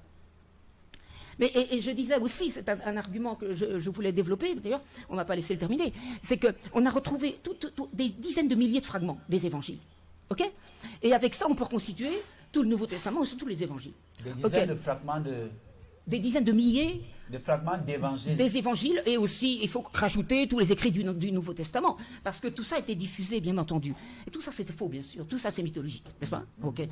Mais, et je disais aussi, c'est un argument que je voulais développer, d'ailleurs, on ne m'a pas laissé le terminer, c'est qu'on a retrouvé des dizaines de milliers de fragments des évangiles. Ok? Et avec ça, on peut reconstituer tout le Nouveau Testament et surtout les évangiles. Des dizaines de fragments des dizaines de milliers de fragments d'évangiles. Des évangiles, et aussi, il faut rajouter tous les écrits du Nouveau Testament. Parce que tout ça a été diffusé, bien entendu. Et tout ça, c'était faux, bien sûr. Tout ça, c'est mythologique, n'est-ce pas? Ok.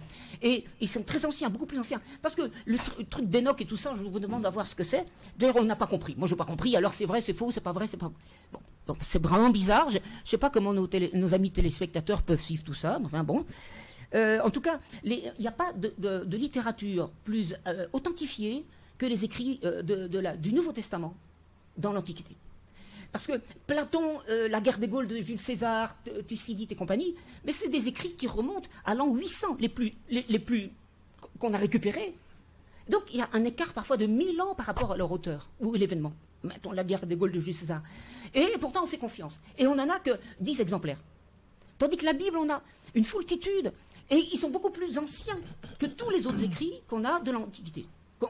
Et ils sont très anciens, beaucoup plus anciens. Parce que le truc d'Enoch et tout ça, je vous demande de voir ce que c'est. D'ailleurs, on n'a pas compris. Moi, je n'ai pas compris. Alors, c'est vrai, c'est faux, c'est pas vrai, c'est pas... Bon. Donc, c'est vraiment bizarre. Je ne sais pas comment nos amis téléspectateurs peuvent suivre tout ça. Enfin, bon. En tout cas, il n'y a pas de littérature plus authentifiée que les écrits du Nouveau Testament dans l'Antiquité. Parce que Platon, la guerre des Gaules de Jules César, Thucydide et compagnie, mais c'est des écrits qui remontent à l'an 800, les plus qu'on a récupérés. Donc il y a un écart parfois de 1000 ans par rapport à leur auteur ou l'événement. Mettons la guerre des Gaules de Jules César. Et pourtant on fait confiance. Et on n'en a que 10 exemplaires. Tandis que la Bible, on a une foultitude. Et ils sont beaucoup plus anciens que tous les autres écrits qu'on a de l'Antiquité.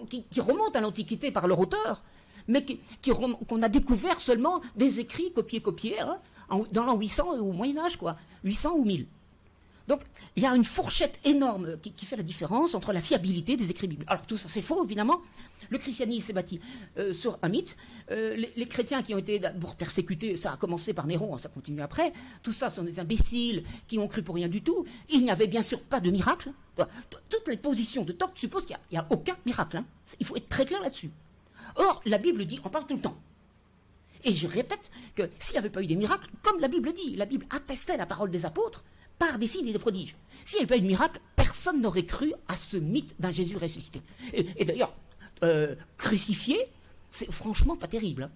Qui remontent à l'Antiquité par leur auteur, mais qu'on a découvert seulement des écrits copiés, hein, dans l'an 800 au Moyen-Âge, quoi. 800 ou 1000. Donc, il y a une fourchette énorme qui fait la différence entre la fiabilité des écrits bibliques. Alors, tout ça, c'est faux, évidemment. Le christianisme s'est bâti sur un mythe. Les chrétiens qui ont été d'abord persécutés, ça a commencé par Néron, ça continue après. Tout ça sont des imbéciles qui ont cru pour rien du tout. Il n'y avait bien sûr pas de miracle. Toutes les positions de Toc supposent qu'il n'y a aucun miracle. Hein. Il faut être très clair là-dessus. Or, la Bible dit, on parle tout le temps. Et je répète que s'il n'y avait pas eu des miracles, comme la Bible dit, la Bible attestait la parole des apôtres, par des signes et des prodiges. S'il n'y avait pas eu de miracle, personne n'aurait cru à ce mythe d'un Jésus ressuscité. Et d'ailleurs, crucifié, c'est franchement pas terrible. Hein.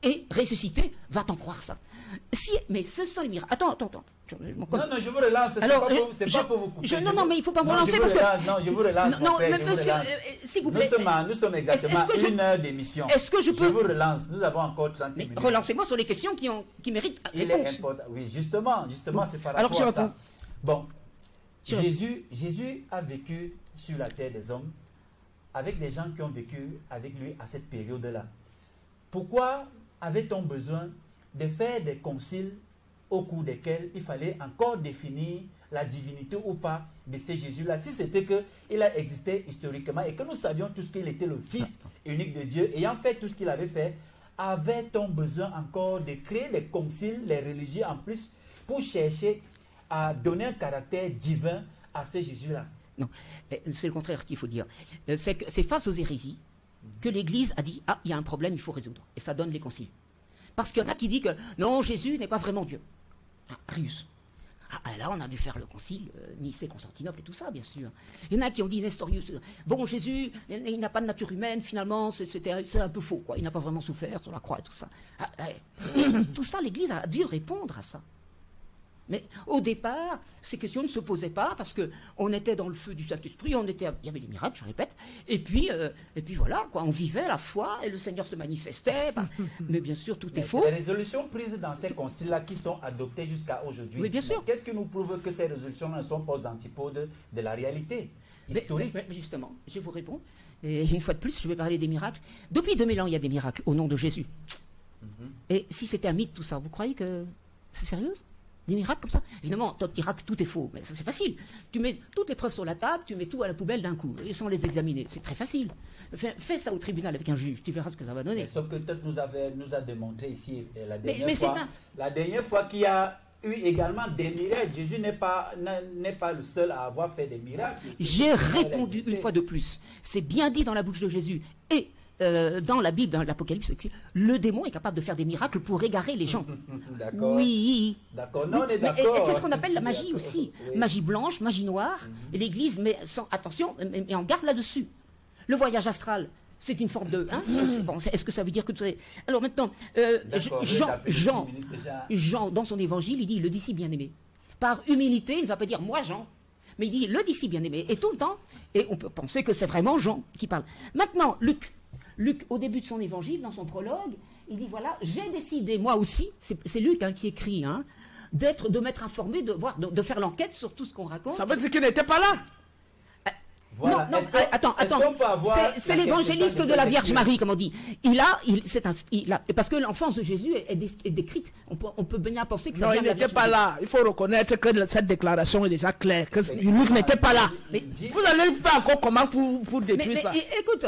Et ressuscité, va-t'en croire ça. Mais ce sont les miracles. Attends. Non, je vous relance. C'est pas pour vous couper. Non, mais il ne faut pas me relancer parce que... Non, je vous relance. Non, mais monsieur, s'il vous plaît. Nous sommes exactement une heure d'émission. Est-ce que je peux... Je vous relance. Nous avons encore 30 minutes. Relancez-moi sur les questions qui méritent réponse. Il est important. Oui, justement, c'est par rapport à ça. Bon, Jésus a vécu sur la terre des hommes avec des gens qui ont vécu avec lui à cette période-là. Pourquoi avait-on besoin de faire des conciles au cours desquels il fallait encore définir la divinité ou pas de ce Jésus-là, si c'était qu'il a existé historiquement et que nous savions tous qu'il était le Fils unique de Dieu, ayant fait tout ce qu'il avait fait, avait-on besoin encore de créer des conciles, les religieux en plus, pour chercher à donner un caractère divin à ce Jésus-là? Non, c'est le contraire qu'il faut dire. C'est face aux hérésies que l'Église a dit, il y a un problème, il faut résoudre. Et ça donne les conciles. Parce qu'il y en a qui disent que non, Jésus n'est pas vraiment Dieu. Arius. Là, on a dû faire le concile, Nicée, Constantinople et tout ça, bien sûr. Il y en a qui ont dit Nestorius. Bon, Jésus, il n'a pas de nature humaine, finalement, c'est un peu faux, quoi. Il n'a pas vraiment souffert sur la croix et tout ça. Tout ça, l'Église a dû répondre à ça. Mais au départ, ces questions ne se posaient pas parce qu'on était dans le feu du Saint-Esprit, il y avait des miracles, je répète, et puis voilà, quoi, on vivait la foi et le Seigneur se manifestait. Mais bien sûr, tout est faux. C'est les résolutions prises dans ces conciles-là qui sont adoptées jusqu'à aujourd'hui. Oui, bien sûr. Qu'est-ce qui nous prouve que ces résolutions ne sont pas aux antipodes de la réalité historique? Mais justement, je vous réponds. Et une fois de plus, je vais parler des miracles. Depuis 2000 ans, il y a des miracles au nom de Jésus. Et si c'était un mythe, tout ça, vous croyez que c'est sérieux? Des miracles comme ça? Évidemment, toi, tu diras que tout est faux, mais ça c'est facile. Tu mets toutes les preuves sur la table, tu mets tout à la poubelle d'un coup, et sans les examiner. C'est très facile. Fais ça au tribunal avec un juge, tu verras ce que ça va donner. Mais sauf que peut-être nous a démontré ici la dernière fois qu'il y a eu également des miracles. Jésus n'est pas le seul à avoir fait des miracles. J'ai répondu une fois de plus. C'est bien dit dans la bouche de Jésus. Et dans la Bible, dans l'Apocalypse, le démon est capable de faire des miracles pour égarer les gens. D'accord. Oui. D'accord, non, on est d'accord. Et c'est ce qu'on appelle la magie aussi. Oui. Magie blanche, magie noire. Et l'Église met en garde là-dessus. Le voyage astral, c'est une forme de... Hein, bon, est-ce que ça veut dire que... Alors maintenant, Jean, dans son évangile, il dit le disciple bien-aimé. Par humilité, il ne va pas dire moi, Jean. Mais il dit le disciple bien-aimé. Et tout le temps, et on peut penser que c'est vraiment Jean qui parle. Maintenant, Luc, au début de son évangile, dans son prologue, il dit voilà, j'ai décidé, moi aussi, c'est Luc qui écrit, hein, de m'être informé, de faire l'enquête sur tout ce qu'on raconte. Ça veut dire qu'il n'était pas là? Voilà. Non, attends. C'est l'évangéliste de la Vierge Marie, comme on dit. Parce que l'enfance de Jésus est décrite. On peut bien penser que ça vient de la Vierge Marie. Non, il n'était pas là. Il faut reconnaître que cette déclaration est déjà claire. Que Luc n'était pas là. Mais vous allez faire encore comment pour détruire ça? Écoute,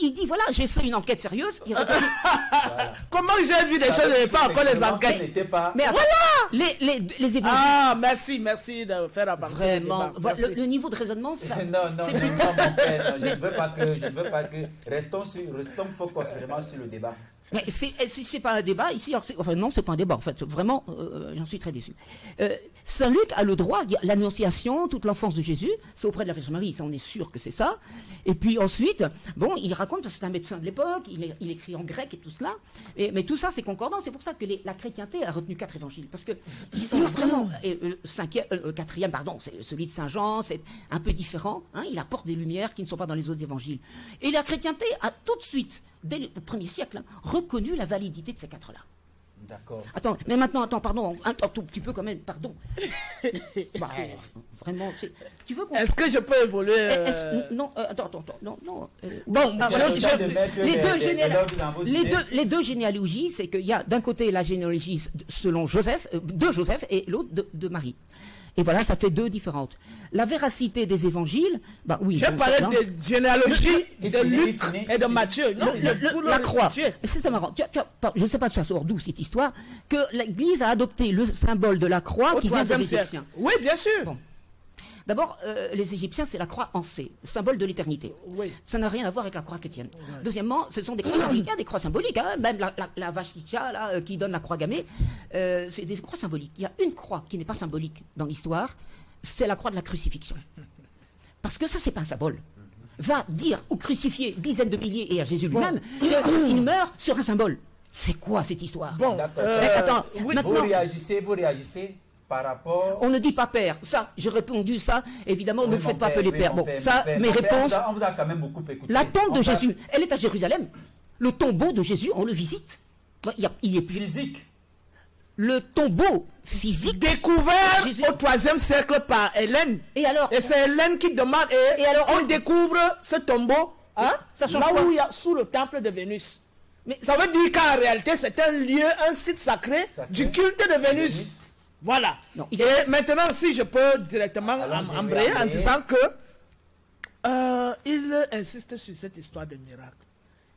il dit voilà, j'ai fait une enquête sérieuse. Voilà. Comment j'ai vu des choses et pas encore les enquêtes? Mais voilà les évangiles. Ah, merci de faire avancer. Vraiment. Le niveau de raisonnement, ça. Non, je ne veux pas que... Restons focus vraiment sur le débat. Mais c'est pas un débat ici. Non, c'est pas un débat en fait. Vraiment, j'en suis très déçu. Saint Luc a le droit, l'annonciation, toute l'enfance de Jésus, c'est auprès de la Vierge Marie, ça on est sûr que c'est ça. Et puis ensuite, bon, il raconte, parce que c'est un médecin de l'époque, il écrit en grec et tout cela. Mais tout ça c'est concordant, c'est pour ça que la chrétienté a retenu 4 évangiles. Parce que ils sont vraiment, quatrième, pardon, c'est celui de Saint Jean, c'est un peu différent. Hein, il apporte des lumières qui ne sont pas dans les autres évangiles. Et la chrétienté a tout de suite, dès le 1er siècle, reconnu la validité de ces 4-là. D'accord. Attends, mais maintenant, pardon, un tout petit peu quand même, pardon. Bah, vraiment, tu veux qu'on... Est-ce que je peux évoluer Non, attends, non. Bon, les deux généalogies, c'est qu'il y a d'un côté la généalogie selon Joseph, de Joseph, et l'autre de Marie. Et voilà, ça fait deux différentes. La véracité des évangiles, bah oui. Je parlais de généalogie de Luc et de Matthieu. Non, la croix. C'est marrant. Je ne sais pas de ça sort d'où cette histoire, que l'Église a adopté le symbole de la croix qui vient des Égyptiens. Oui, bien sûr. Bon. D'abord, les Égyptiens, c'est la croix en C, symbole de l'éternité. Oui. Ça n'a rien à voir avec la croix chrétienne. Oui. Deuxièmement, ce sont des croix symboliques, des croix symboliques. Hein, même la Vashticha, là, qui donne la croix gammée, c'est des croix symboliques. Il y a une croix qui n'est pas symbolique dans l'histoire, c'est la croix de la crucifixion. Parce que ça, c'est pas un symbole. Va dire aux crucifiés, dizaines de milliers, et à Jésus lui-même, qu'il meurt sur un symbole. C'est quoi cette histoire? Bon, attends, oui, maintenant, vous réagissez par rapport... On ne dit pas père. Ça, j'ai répondu ça. Évidemment, ne faites pas appeler père. Bon, père, ça, mes réponses... On vous a quand même beaucoup écouté. La tombe de Jésus, elle est à Jérusalem. Le tombeau de Jésus, on le visite. Il est physique. Le tombeau physique découvert au 3e siècle par Hélène. Et alors? Et c'est Hélène qui demande. Et alors on découvre ce tombeau, hein, ça change là quoi? où il y a sous le temple de Vénus. Mais ça veut dire qu'en réalité c'est un lieu, un site sacré du culte de Vénus. Voilà. Non, et maintenant, si je peux directement embrayer en disant que il insiste sur cette histoire de miracle.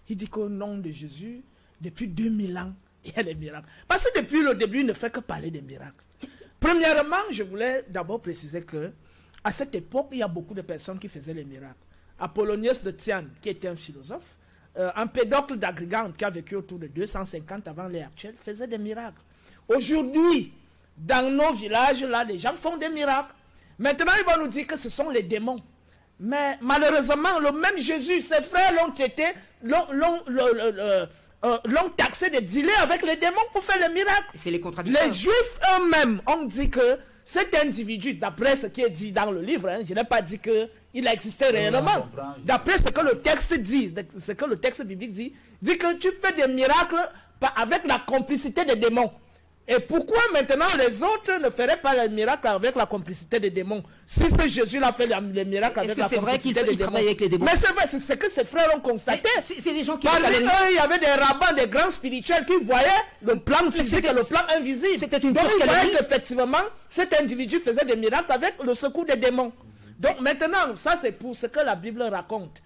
Il dit qu'au nom de Jésus, depuis 2000 ans, il y a des miracles. Parce que depuis le début, il ne fait que parler des miracles. Premièrement, je voulais d'abord préciser que à cette époque, il y a beaucoup de personnes qui faisaient les miracles. Apollonius de Tyane, qui était un philosophe, Empédocle d'Agrigante, qui a vécu autour de 250 avant l'ère actuelle, faisait des miracles. Aujourd'hui, dans nos villages, là, les gens font des miracles. Maintenant, ils vont nous dire que ce sont les démons. Mais malheureusement, le même Jésus, ses frères l'ont traité, l'ont taxé de dealer avec les démons pour faire les miracles. C'est les contradictions. Les Juifs eux-mêmes ont dit que cet individu, d'après ce qui est dit dans le livre, hein, je n'ai pas dit qu'il a existé réellement. D'après ce que le texte dit, ce que le texte biblique dit que tu fais des miracles avec la complicité des démons. Et pourquoi maintenant les autres ne feraient pas les miracles avec la complicité des démons? Si ce Jésus-là fait les miracles avec la complicité des démons. Avec les démons. Mais c'est vrai, c'est ce que ses frères ont constaté. C'est des gens qui... il y avait des rabbins, des grands spirituels qui voyaient le plan physique et le plan invisible. C'était une Donc ils voyaient qu'effectivement, cet individu faisait des miracles avec le secours des démons. Donc maintenant, ça c'est pour ce que la Bible raconte.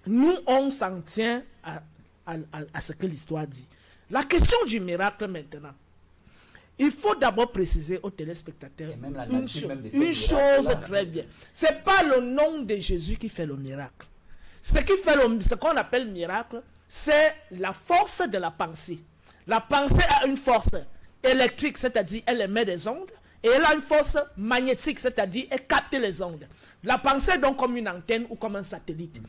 Nous, on s'en tient à ce que l'histoire dit. La question du miracle maintenant. Il faut d'abord préciser aux téléspectateurs une chose très bien. Ce n'est pas le nom de Jésus qui fait le miracle. Ce qu'on appelle miracle, c'est la force de la pensée. La pensée a une force électrique, c'est-à-dire elle émet des ondes, et elle a une force magnétique, c'est-à-dire elle capte les ondes. La pensée est donc comme une antenne ou comme un satellite.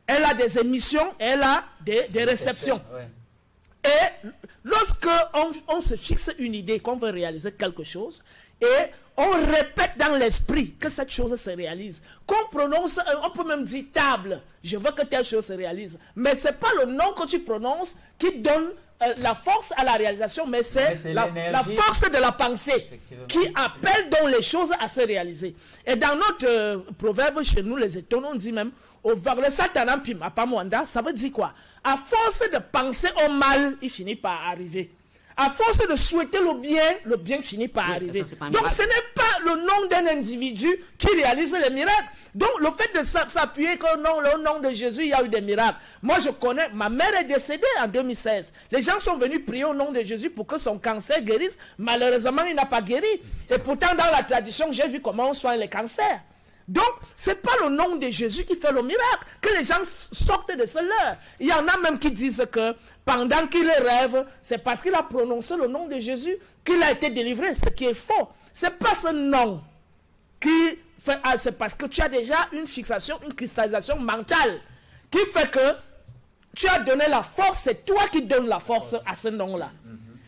Elle a des émissions, elle a des réceptions. Ouais. Et lorsque on se fixe une idée, qu'on veut réaliser quelque chose, et on répète dans l'esprit que cette chose se réalise, qu'on prononce, on peut même dire table, je veux que telle chose se réalise, mais ce n'est pas le nom que tu prononces qui donne la force à la réalisation, mais c'est la force de la pensée qui appelle donc les choses à se réaliser. Et dans notre proverbe chez nous, les États, on dit même, le satan pim apamwanda, ça veut dire quoi? À force de penser au mal, il finit par arriver. À force de souhaiter le bien finit par arriver. Donc ce n'est pas le nom d'un individu qui réalise les miracles. Donc le fait de s'appuyer que non, le nom de Jésus, il y a eu des miracles. Moi je connais, ma mère est décédée en 2016. Les gens sont venus prier au nom de Jésus pour que son cancer guérisse. Malheureusement, il n'a pas guéri. Et pourtant, dans la tradition, j'ai vu comment on soigne les cancers. Donc, ce n'est pas le nom de Jésus qui fait le miracle, que les gens sortent de ce leurre. Il y en a même qui disent que pendant qu'il rêve, c'est parce qu'il a prononcé le nom de Jésus qu'il a été délivré, ce qui est faux. Ce n'est pas ce nom qui fait... c'est parce que tu as déjà une fixation, une cristallisation mentale qui fait que tu as donné la force, c'est toi qui donnes la force à ce nom-là.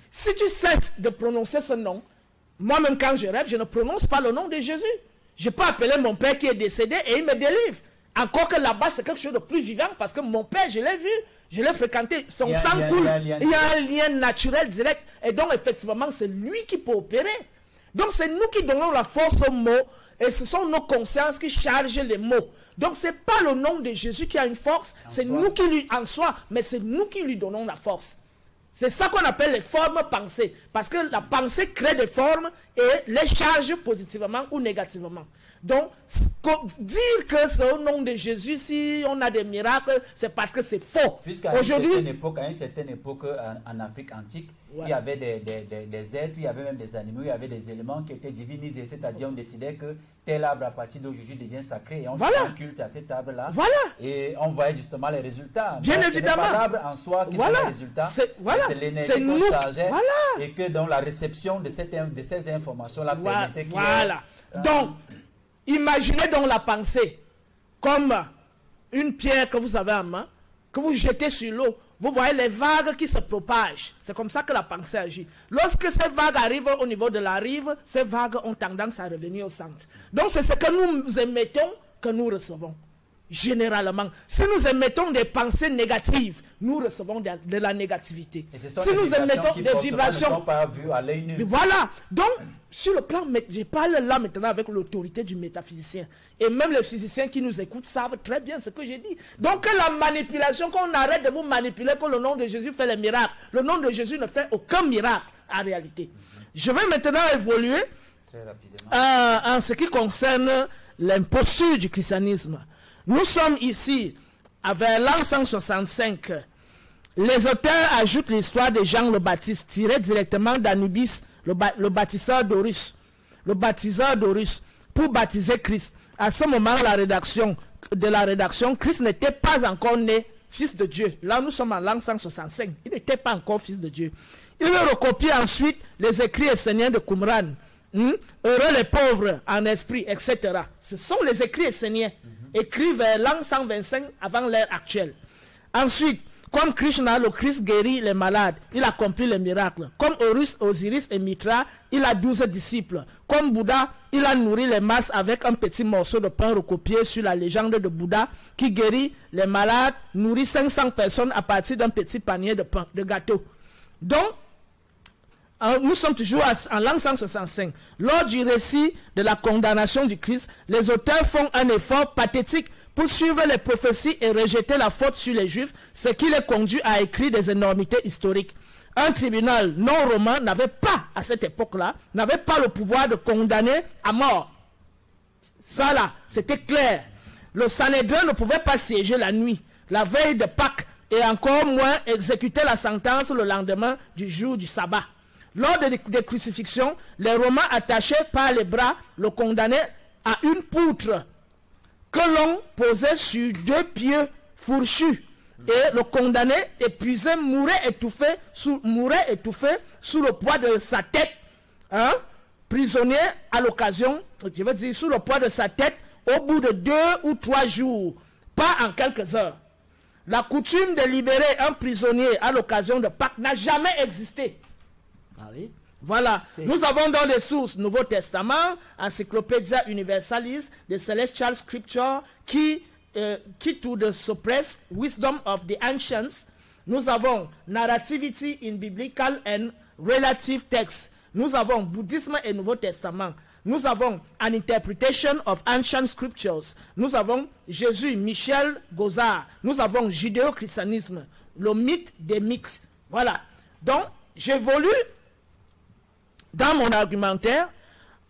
Si tu cesses de prononcer ce nom, moi-même quand je rêve, je ne prononce pas le nom de Jésus. Je peux appeler mon père qui est décédé et il me délivre. Encore que là-bas, c'est quelque chose de plus vivant parce que mon père, je l'ai vu. Je l'ai fréquenté. Son sang coule. Il y a un lien naturel direct. Et donc, effectivement, c'est lui qui peut opérer. Donc, c'est nous qui donnons la force aux mots. Et ce sont nos consciences qui chargent les mots. Donc, ce n'est pas le nom de Jésus qui a une force. C'est nous qui lui, en soi, mais c'est nous qui lui donnons la force. C'est ça qu'on appelle les formes pensées. Parce que la pensée crée des formes et les charge positivement ou négativement. Donc, dire que c'est au nom de Jésus, si on a des miracles, c'est parce que c'est faux. Puisqu'à une certaine époque, en Afrique antique, il y avait des êtres, il y avait même des animaux, il y avait des éléments qui étaient divinisés. C'est-à-dire, on décidait que tel arbre, à partir d'aujourd'hui, devient sacré. Et on faisait un culte à cet arbre-là. Et on voyait justement les résultats. Bien évidemment. Ce n'est pas l'arbre en soi qui donne les résultats. C'est l'énergie qu'on chargeait. Et que dans la réception de ces informations-là permettait qu'il y ait... Donc, imaginez donc la pensée comme une pierre que vous avez en main, que vous jetez sur l'eau. Vous voyez les vagues qui se propagent. C'est comme ça que la pensée agit. Lorsque ces vagues arrivent au niveau de la rive, ces vagues ont tendance à revenir au centre. Donc c'est ce que nous émettons que nous recevons. Généralement, si nous émettons des pensées négatives, nous recevons de la négativité. Si nous émettons des vibrations, ne sont pas vues à l'œil nu. Voilà. Donc, sur le plan, je parle là maintenant avec l'autorité du métaphysicien. Et même les physiciens qui nous écoutent savent très bien ce que j'ai dit. Donc, la manipulation, qu'on arrête de vous manipuler, que le nom de Jésus fait les miracles. Le nom de Jésus ne fait aucun miracle en réalité. Je vais maintenant évoluer en ce qui concerne l'imposture du christianisme. Nous sommes ici, vers l'an 165. Les auteurs ajoutent l'histoire de Jean le Baptiste, tirée directement d'Anubis, le baptiseur d'Horus. Le baptiseur d'Horus, pour baptiser Christ. À ce moment, de la rédaction, Christ n'était pas encore né, fils de Dieu. Là, nous sommes en l'an 165. Il n'était pas encore fils de Dieu. Il recopie ensuite les écrits esséniens de Qumran. Heureux les pauvres en esprit, etc. Ce sont les écrits esséniens. Écrit vers l'an 125 avant l'ère actuelle. Ensuite, comme Krishna, le Christ guérit les malades, il accomplit les miracles. Comme Horus, Osiris et Mitra, il a 12 disciples. Comme Bouddha, il a nourri les masses avec un petit morceau de pain recopié sur la légende de Bouddha qui guérit les malades, nourrit 500 personnes à partir d'un petit panier de pain, de gâteau. Donc, nous sommes toujours en l'an 165. Lors du récit de la condamnation du Christ, les auteurs font un effort pathétique pour suivre les prophéties et rejeter la faute sur les Juifs, ce qui les conduit à écrire des énormités historiques. Un tribunal non romain n'avait pas, à cette époque-là, n'avait pas le pouvoir de condamner à mort. Ça là, c'était clair. Le Sanhédrin ne pouvait pas siéger la nuit, la veille de Pâques, et encore moins exécuter la sentence le lendemain du jour du sabbat. Lors des crucifixions, les Romains attachaient par les bras le condamné à une poutre que l'on posait sur 2 pieux fourchus. Et le condamné épuisé mourait étouffé sous le poids de sa tête. Prisonnier à l'occasion, je veux dire sous le poids de sa tête au bout de 2 ou 3 jours, pas en quelques heures. La coutume de libérer un prisonnier à l'occasion de Pâques n'a jamais existé. Ah oui. Voilà, nous avons dans les sources Nouveau Testament, Encyclopédia Universalis, The Celestial Scripture, qui to the suppressed wisdom of the ancients. Nous avons Narrativity in Biblical and Relative Texts. Nous avons Bouddhisme et Nouveau Testament. Nous avons An Interpretation of Ancient Scriptures. Nous avons Jésus, Michel Gozard. Nous avons Judéo-Christianisme, le mythe des mythes. Voilà, donc j'évolue dans mon argumentaire.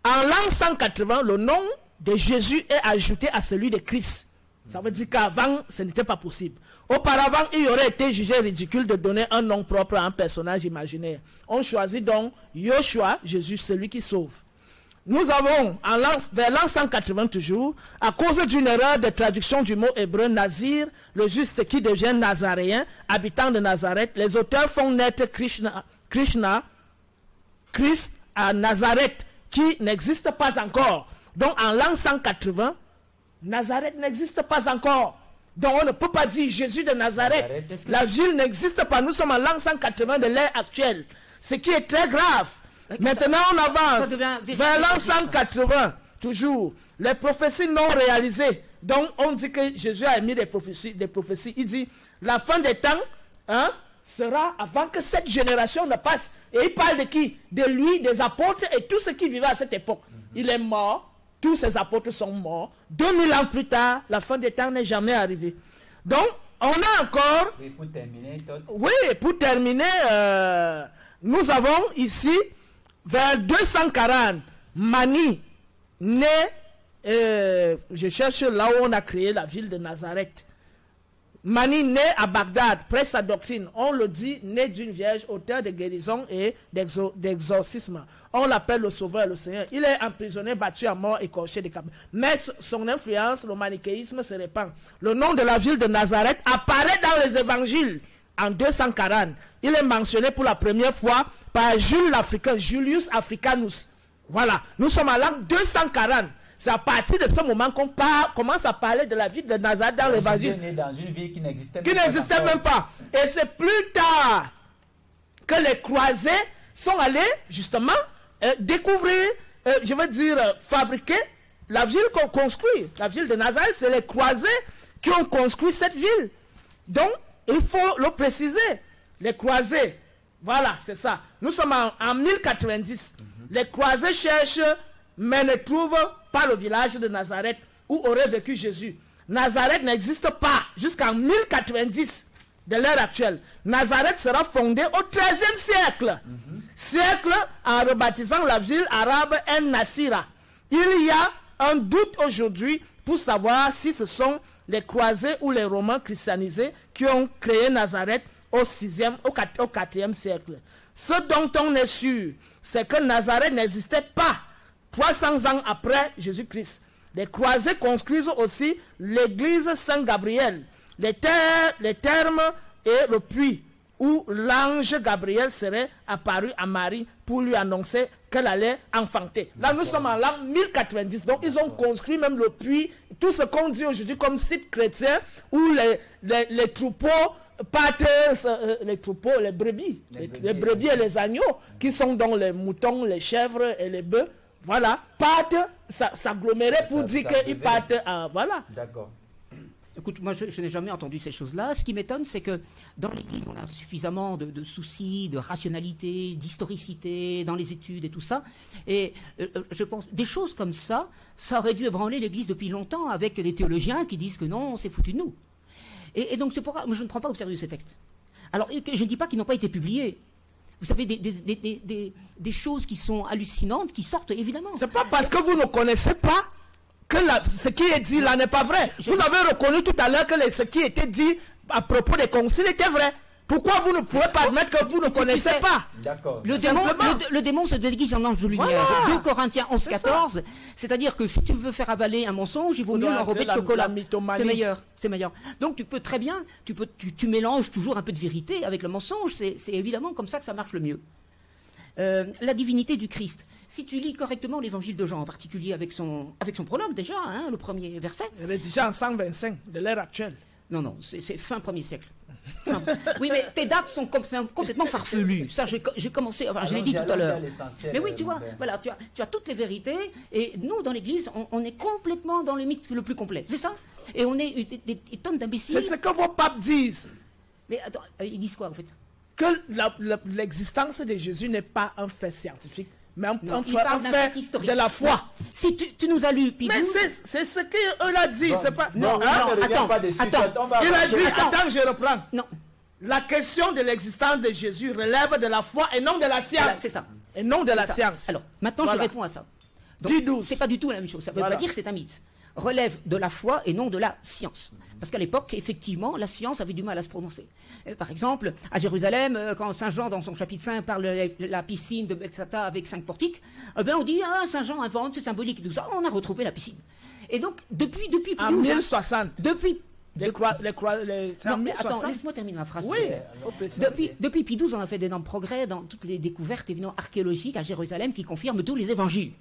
En l'an 180, le nom de Jésus est ajouté à celui de Christ. Ça veut dire qu'avant, ce n'était pas possible. Auparavant, il aurait été jugé ridicule de donner un nom propre à un personnage imaginaire. On choisit donc Yoshua, Jésus, celui qui sauve. Nous avons, vers l'an 180 toujours, à cause d'une erreur de traduction du mot hébreu Nazir, le juste qui devient nazaréen, habitant de Nazareth, les auteurs font naître Christ à Nazareth, qui n'existe pas encore. Donc en l'an 180, Nazareth n'existe pas encore. Donc on ne peut pas dire Jésus de Nazareth. La ville n'existe pas. Nous sommes en l'an 180 de l'ère actuelle. Ce qui est très grave. Maintenant on avance vers l'an 180. Toujours. Les prophéties non réalisées. Donc on dit que Jésus a émis des prophéties. Il dit, La fin des temps, hein, sera avant que cette génération ne passe. Et il parle de qui? De lui, des apôtres et tous ceux qui vivaient à cette époque. Il est mort, tous ces apôtres sont morts. 2000 ans plus tard, la fin des temps n'est jamais arrivée. Donc, on a encore... Oui, pour terminer, nous avons ici, vers 240, Mani, né, je cherche là où on a créé la ville de Nazareth. Mani, né à Bagdad, près sa doctrine, on le dit, né d'une vierge, auteur de guérison et d'exorcisme. On l'appelle le Sauveur, le Seigneur. Il est emprisonné, battu à mort, écorché, décapité. Mais son influence, le manichéisme se répand. Le nom de la ville de Nazareth apparaît dans les évangiles en 240. Il est mentionné pour la première fois par Jules l'Africain, Julius Africanus. Voilà, nous sommes à l'an 240. C'est à partir de ce moment qu'on commence à parler de la ville de Nazareth dans l'évangile. Jésus est né dans une ville qui n'existait même pas. Et c'est plus tard que les croisés sont allés justement découvrir, fabriquer la ville qu'on construit. La ville de Nazareth, c'est les croisés qui ont construit cette ville. Donc, il faut le préciser. Les croisés, voilà, c'est ça. Nous sommes en 1090. Les croisés cherchent, mais ne trouvent pas le village de Nazareth où aurait vécu Jésus. Nazareth n'existe pas jusqu'en 1090 de l'ère actuelle. Nazareth sera fondée au XIIIe siècle. Siècle en rebaptisant la ville arabe En-Nasira. Il y a un doute aujourd'hui pour savoir si ce sont les croisés ou les Romains christianisés qui ont créé Nazareth au 4e siècle. Ce dont on est sûr, c'est que Nazareth n'existait pas 300 ans après Jésus-Christ. Les croisés construisent aussi l'église Saint-Gabriel, les termes et le puits où l'ange Gabriel serait apparu à Marie pour lui annoncer qu'elle allait enfanter. Là, nous sommes en l'an 1090, donc ils ont construit même le puits, tout ce qu'on dit aujourd'hui comme site chrétien, où les troupeaux partent, les brebis, les brebis et les agneaux, qui sont dans les moutons, les chèvres et les bœufs, voilà, partent s'agglomérer pour dire qu'ils partent à... Voilà. D'accord. Écoute, moi je n'ai jamais entendu ces choses-là. Ce qui m'étonne, c'est que dans l'Église, on a suffisamment de soucis, de rationalité, d'historicité, dans les études et tout ça. Et je pense, des choses comme ça aurait dû ébranler l'Église depuis longtemps avec les théologiens qui disent que non, c'est foutu de nous. Et donc c'est pourquoi je ne prends pas au sérieux ces textes. Alors, je ne dis pas qu'ils n'ont pas été publiés. Vous savez, des choses qui sont hallucinantes, qui sortent évidemment. C'est pas parce que vous ne connaissez pas que ce qui est dit là n'est pas vrai. Vous avez reconnu tout à l'heure que ce qui était dit à propos des conciles était vrai. Pourquoi vous ne pouvez pas admettre que vous ne connaissez pas? D'accord. Le démon se déguise en ange de lumière. Voilà. 2 Corinthiens 11, 14. C'est-à-dire que si tu veux faire avaler un mensonge, il vaut mieux l'enrober de chocolat. C'est meilleur. C'est meilleur. Donc tu peux très bien, tu mélanges toujours un peu de vérité avec le mensonge. C'est évidemment comme ça que ça marche le mieux. La divinité du Christ. Si tu lis correctement l'évangile de Jean, en particulier avec son prologue déjà, hein, le premier verset. Rédigé en 125 de l'ère actuelle. Non, c'est fin 1er siècle. Oui, mais tes dates sont complètement farfelues. Ça, j'ai commencé, enfin, je l'ai dit tout à l'heure. Mais oui, tu vois, voilà, tu as toutes les vérités, et nous, dans l'Église, on est complètement dans le mythe le plus complet. C'est ça? Et on est des tonnes d'imbéciles. C'est ce que vos papes disent. Mais attends, ils disent quoi, en fait? Que l'existence de Jésus n'est pas un fait scientifique, mais un fait historique. de la foi. Si tu nous as lu, Pidou... Mais c'est ce qu'il a dit, c'est pas... Non, attends, il a dit, attends, je reprends. Non. La question de l'existence de Jésus relève de la foi et non de la science. Voilà, c'est ça. Et non de la science. Alors, maintenant, je réponds à ça. Donc, c'est pas du tout la même chose. Ça ne veut pas dire que c'est un mythe. Relève de la foi et non de la science. Parce qu'à l'époque, effectivement, la science avait du mal à se prononcer. Par exemple, à Jérusalem, quand Saint Jean, dans son chapitre 5, parle de la piscine de Bethsata avec 5 portiques, on dit, Saint Jean invente, c'est symbolique et tout ça. On a retrouvé la piscine. Et donc, depuis en 1060. Depuis... Non, mais attends, laisse-moi terminer ma phrase. Oui, depuis Pie XII, on a fait d'énormes progrès dans toutes les découvertes évidemment archéologiques à Jérusalem qui confirment tous les évangiles.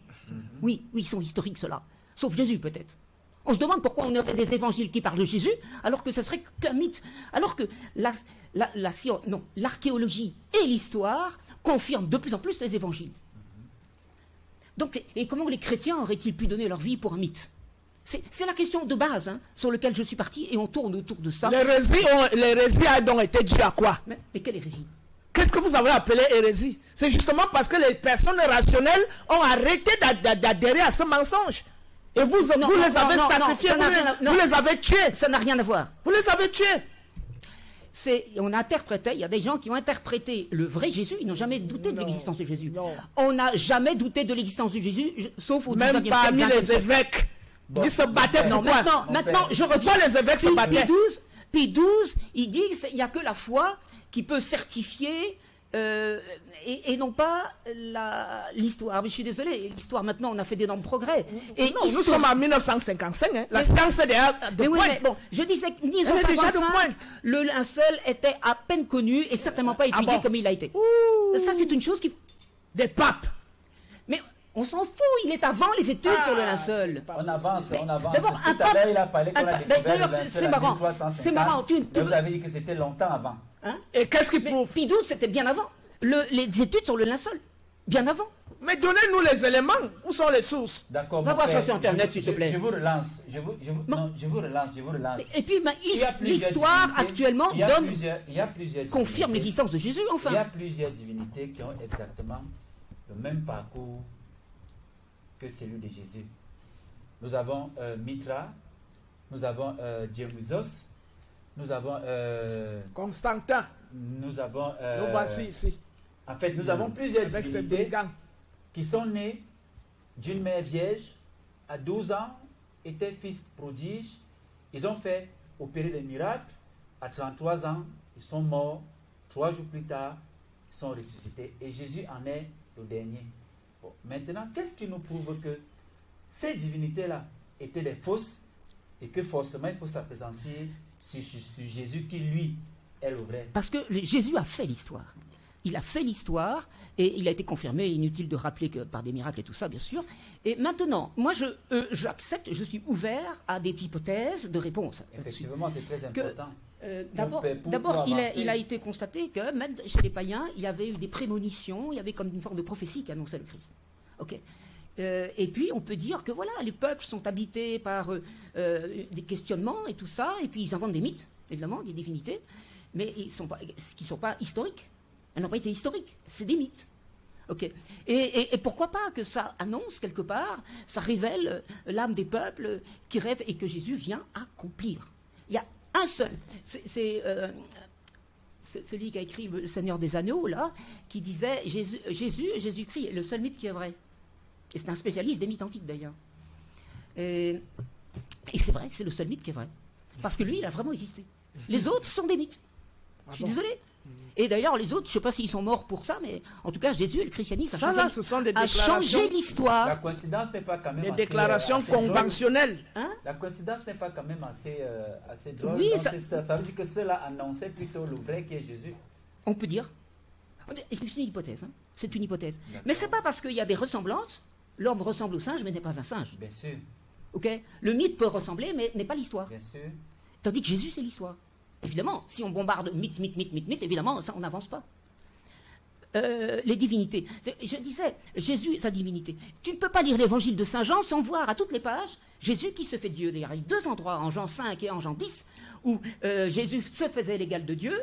Oui, ils sont historiques ceux-là. Sauf Jésus peut-être. On se demande pourquoi on aurait des évangiles qui parlent de Jésus alors que ce serait qu'un mythe. Alors que l'archéologie et l'histoire confirment de plus en plus les évangiles. Donc, et comment les chrétiens auraient-ils pu donner leur vie pour un mythe? C'est la question de base hein, sur laquelle je suis parti et on tourne autour de ça. L'hérésie a donc été due à quoi? Mais quelle hérésie? Qu'est-ce que vous avez appelé hérésie? C'est justement parce que les personnes rationnelles ont arrêté d'adhérer à ce mensonge. Et vous les avez sacrifiés, vous les avez tués. Ça n'a rien à voir. Vous les avez tués. On interprétait, il y a des gens qui ont interprété le vrai Jésus, ils n'ont jamais douté de l'existence de Jésus. Non. On n'a jamais douté de l'existence de Jésus, sauf au 19e Même siècle. parmi les évêques. Ils se battaient pour quoi? Maintenant, je reviens. Pourquoi les évêques se battaient? Pie XII, il dit qu'il n'y a que la foi qui peut certifier et non pas l'histoire. Mais je suis désolé, l'histoire maintenant, on a fait d'énormes progrès. Et non, nous sommes en 1955, hein. La science est déjà de pointe. Mais bon, je disais que 1955, le linceul était à peine connu et certainement pas étudié comme il a été. Ça, c'est une chose qui... Des papes. Mais on s'en fout, il est avant les études sur le linceul. On avance. D'abord, Tout à l'heure, il a parlé qu'on a découvert le linceul en 1350. C'est marrant. Vous avez dit que c'était longtemps avant. Hein? Et qu'est-ce qui prouve? Pie XII, c'était bien avant. Les études sur le linceul, bien avant. Mais donnez-nous les éléments. Où sont les sources? D'accord. Va voir sur Internet, s'il te plaît. Je vous relance. Je vous relance. Et puis, l'histoire actuellement confirme divinités. l'existence de Jésus, enfin. Il y a plusieurs divinités qui ont exactement le même parcours que celui de Jésus. Nous avons Mitra, nous avons Dionysos, nous avons Constantin. nous avons Nous voici ici. en fait, nous avons plusieurs Avec ces divinités brigands. qui sont nés d'une mère vierge à 12 ans, étaient fils prodiges. Ils ont fait opérer des miracles. À 33 ans, ils sont morts. 3 jours plus tard, ils sont ressuscités. Et Jésus en est le dernier. Bon, maintenant, qu'est-ce qui nous prouve que ces divinités-là étaient des fausses et que forcément il faut s'appesantir sur Jésus qui, lui, est le vrai? Parce que Jésus a fait l'histoire. Il a fait l'histoire et il a été confirmé, inutile de rappeler que par des miracles et tout ça, bien sûr. Et maintenant, moi, j'accepte, je suis ouvert à des hypothèses de réponse. Effectivement, c'est très important. D'abord, il a été constaté que même chez les païens, il y avait eu des prémonitions, il y avait comme une forme de prophétie qui annonçait le Christ. Ok. Et puis, on peut dire que voilà, les peuples sont habités par des questionnements et tout ça, et puis ils inventent des mythes, évidemment, des divinités, mais qui ne sont pas historiques. Elles n'ont pas été historiques, c'est des mythes. Okay. Et pourquoi pas que ça annonce quelque part, ça révèle l'âme des peuples qui rêvent et que Jésus vient accomplir. Il y a un seul, c'est celui qui a écrit Le Seigneur des Anneaux, là, qui disait Jésus-Christ est le seul mythe qui est vrai. Et c'est un spécialiste des mythes antiques d'ailleurs. Et c'est vrai, c'est le seul mythe qui est vrai. Parce que lui, il a vraiment existé. Les autres sont des mythes. Je suis désolé. Et d'ailleurs, les autres, je ne sais pas s'ils sont morts pour ça, mais en tout cas, Jésus et le christianisme a changé l'histoire. La coïncidence n'est pas quand même des déclarations conventionnelles. Hein? La coïncidence n'est pas quand même assez drôle. Oui, ça veut dire que cela annonçait plutôt le vrai qui est Jésus. On peut dire. C'est une hypothèse. Hein? C'est une hypothèse. Mais ce n'est pas parce qu'il y a des ressemblances. L'homme ressemble au singe, mais n'est pas un singe. Bien sûr. Okay? Le mythe peut ressembler, mais n'est pas l'histoire. Bien sûr. Tandis que Jésus, c'est l'histoire. Évidemment, si on bombarde mythe, évidemment, ça, on n'avance pas. Les divinités. Je disais, Jésus, sa divinité. Tu ne peux pas lire l'évangile de Saint Jean sans voir à toutes les pages Jésus qui se fait Dieu. D'ailleurs, il y a 2 endroits, en Jean 5 et en Jean 10, où Jésus se faisait l'égal de Dieu.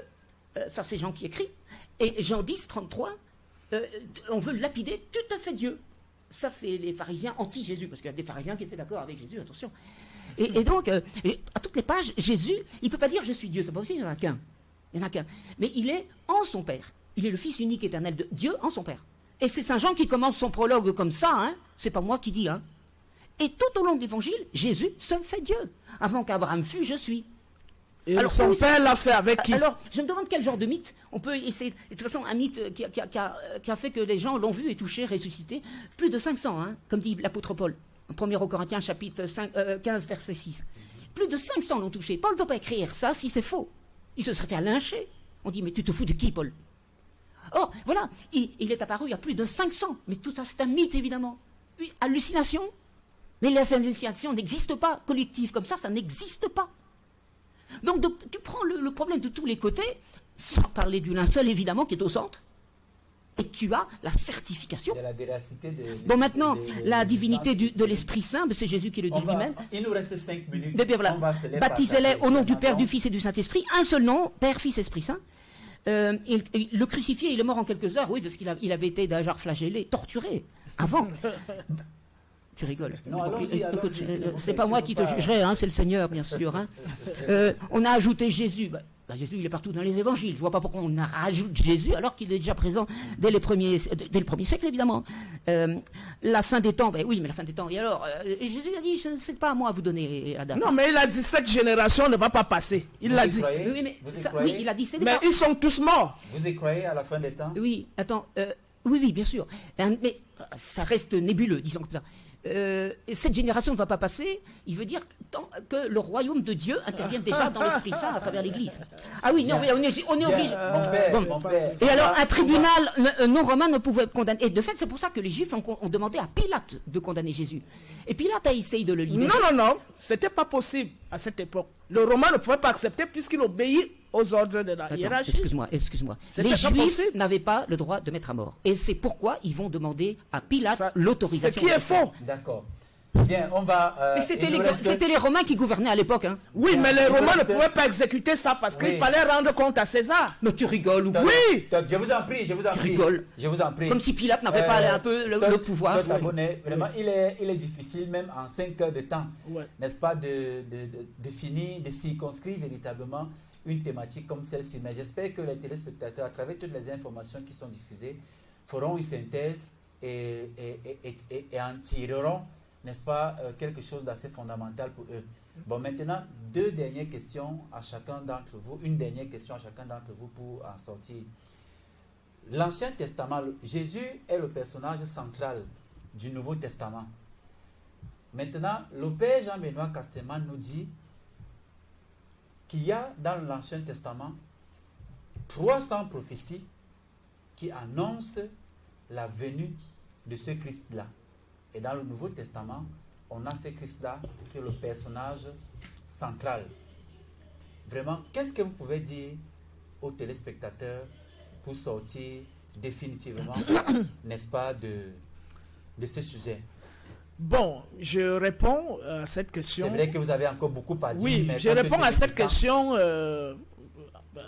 Ça, c'est Jean qui écrit. Et Jean 10, 33, on veut le lapider, tu te fais Dieu. Ça, c'est les pharisiens anti-Jésus, parce qu'il y a des pharisiens qui étaient d'accord avec Jésus, attention. Et donc, à toutes les pages, Jésus, il ne peut pas dire « je suis Dieu », c'est pas possible, il n'y en a qu'un. Il n'y en a qu'un. Mais il est en son Père. Il est le Fils unique éternel de Dieu en son Père. Et c'est Saint Jean qui commence son prologue comme ça, hein. C'est pas moi qui dis, hein. Et tout au long de l'Évangile, Jésus se fait Dieu. Avant qu'Abraham fût, je suis. Et alors, son Père l'a fait avec qui? Alors, je me demande quel genre de mythe. On peut essayer. De toute façon, un mythe qui a fait que les gens l'ont vu et touché, ressuscité. Plus de 500, hein, comme dit l'apôtre Paul. 1er aux Corinthiens, chapitre 15, verset 6. Plus de 500 l'ont touché. Paul ne peut pas écrire ça si c'est faux. Il se serait fait lyncher. On dit, mais tu te fous de qui, Paul? Or, voilà, il est apparu il y a plus de 500. Mais tout ça, c'est un mythe, évidemment. Oui, hallucination. Mais les hallucinations n'existent pas. Collectives comme ça n'existe pas. Donc, tu prends le problème de tous les côtés, sans parler du linceul, évidemment, qui est au centre. Et tu as la certification. De la véracité Bon, maintenant, la divinité de l'Esprit Saint, c'est Jésus qui le dit lui-même. Il nous reste 5 minutes. Voilà. Baptisez-les au nom du Père, du Fils et du Saint-Esprit. Un seul nom, Père, Fils, Esprit Saint. Le crucifié, il est mort en quelques heures, oui, parce qu'il avait été déjà flagellé, torturé, avant. Tu rigoles. Non, allons-y, c'est pas moi qui te jugerai, hein, c'est le Seigneur, bien sûr. Hein. On a ajouté Jésus. Jésus, il est partout dans les évangiles. Je ne vois pas pourquoi on rajoute Jésus alors qu'il est déjà présent dès le premier siècle, évidemment. La fin des temps, oui, mais la fin des temps. Et alors, Jésus a dit, c'est pas à moi à vous donner la date. Non, mais il a dit, cette génération ne va pas passer. Il l'a dit. Oui, mais oui, il a dit, mais ils sont tous morts. Vous y croyez à la fin des temps? Oui, attends, oui, bien sûr. Mais ça reste nébuleux, disons comme ça. Cette génération ne va pas passer, il veut dire que le royaume de Dieu intervienne déjà dans l'Esprit Saint à travers l'Église. Ah oui, non, mais on est obligé. Mon père, et alors, un tribunal non romain ne pouvait condamner. Et de fait, c'est pour ça que les Juifs ont demandé à Pilate de condamner Jésus. Et Pilate a essayé de le libérer. Non, c'était pas possible à cette époque. Le Romain ne pouvait pas accepter puisqu'il obéit aux ordres de la hiérarchie. Excuse-moi. Les Juifs n'avaient pas le droit de mettre à mort. Et c'est pourquoi ils vont demander à Pilate l'autorisation. Ce qui est faux. D'accord. Bien, on va... mais c'était les Romains qui gouvernaient à l'époque. Hein. Oui, mais les Romains ne pouvaient pas exécuter ça parce qu'il fallait rendre compte à César. Mais tu rigoles ou quoi? Oui. Je vous en prie. Tu rigoles. Je vous en prie. Comme si Pilate n'avait pas un peu le pouvoir. Vraiment, il est difficile, même en 5 heures de temps, n'est-ce pas, de finir, de circonscrire véritablement une thématique comme celle-ci. Mais j'espère que les téléspectateurs, à travers toutes les informations qui sont diffusées, feront une synthèse et en tireront, n'est-ce pas, quelque chose d'assez fondamental pour eux. Bon, maintenant, deux dernières questions à chacun d'entre vous. Une dernière question à chacun d'entre vous pour en sortir. L'Ancien Testament, Jésus est le personnage central du Nouveau Testament. Maintenant, le Père Jean-Benoît Casteman nous dit qu'il y a dans l'Ancien Testament 300 prophéties qui annoncent la venue de ce Christ-là. Et dans le Nouveau Testament, on a ce Christ-là qui est le personnage central. Vraiment, qu'est-ce que vous pouvez dire aux téléspectateurs pour sortir définitivement, n'est-ce pas, de ce sujet? Bon, je réponds à cette question. C'est vrai que vous avez encore beaucoup à dire. Oui, mais je réponds à cette question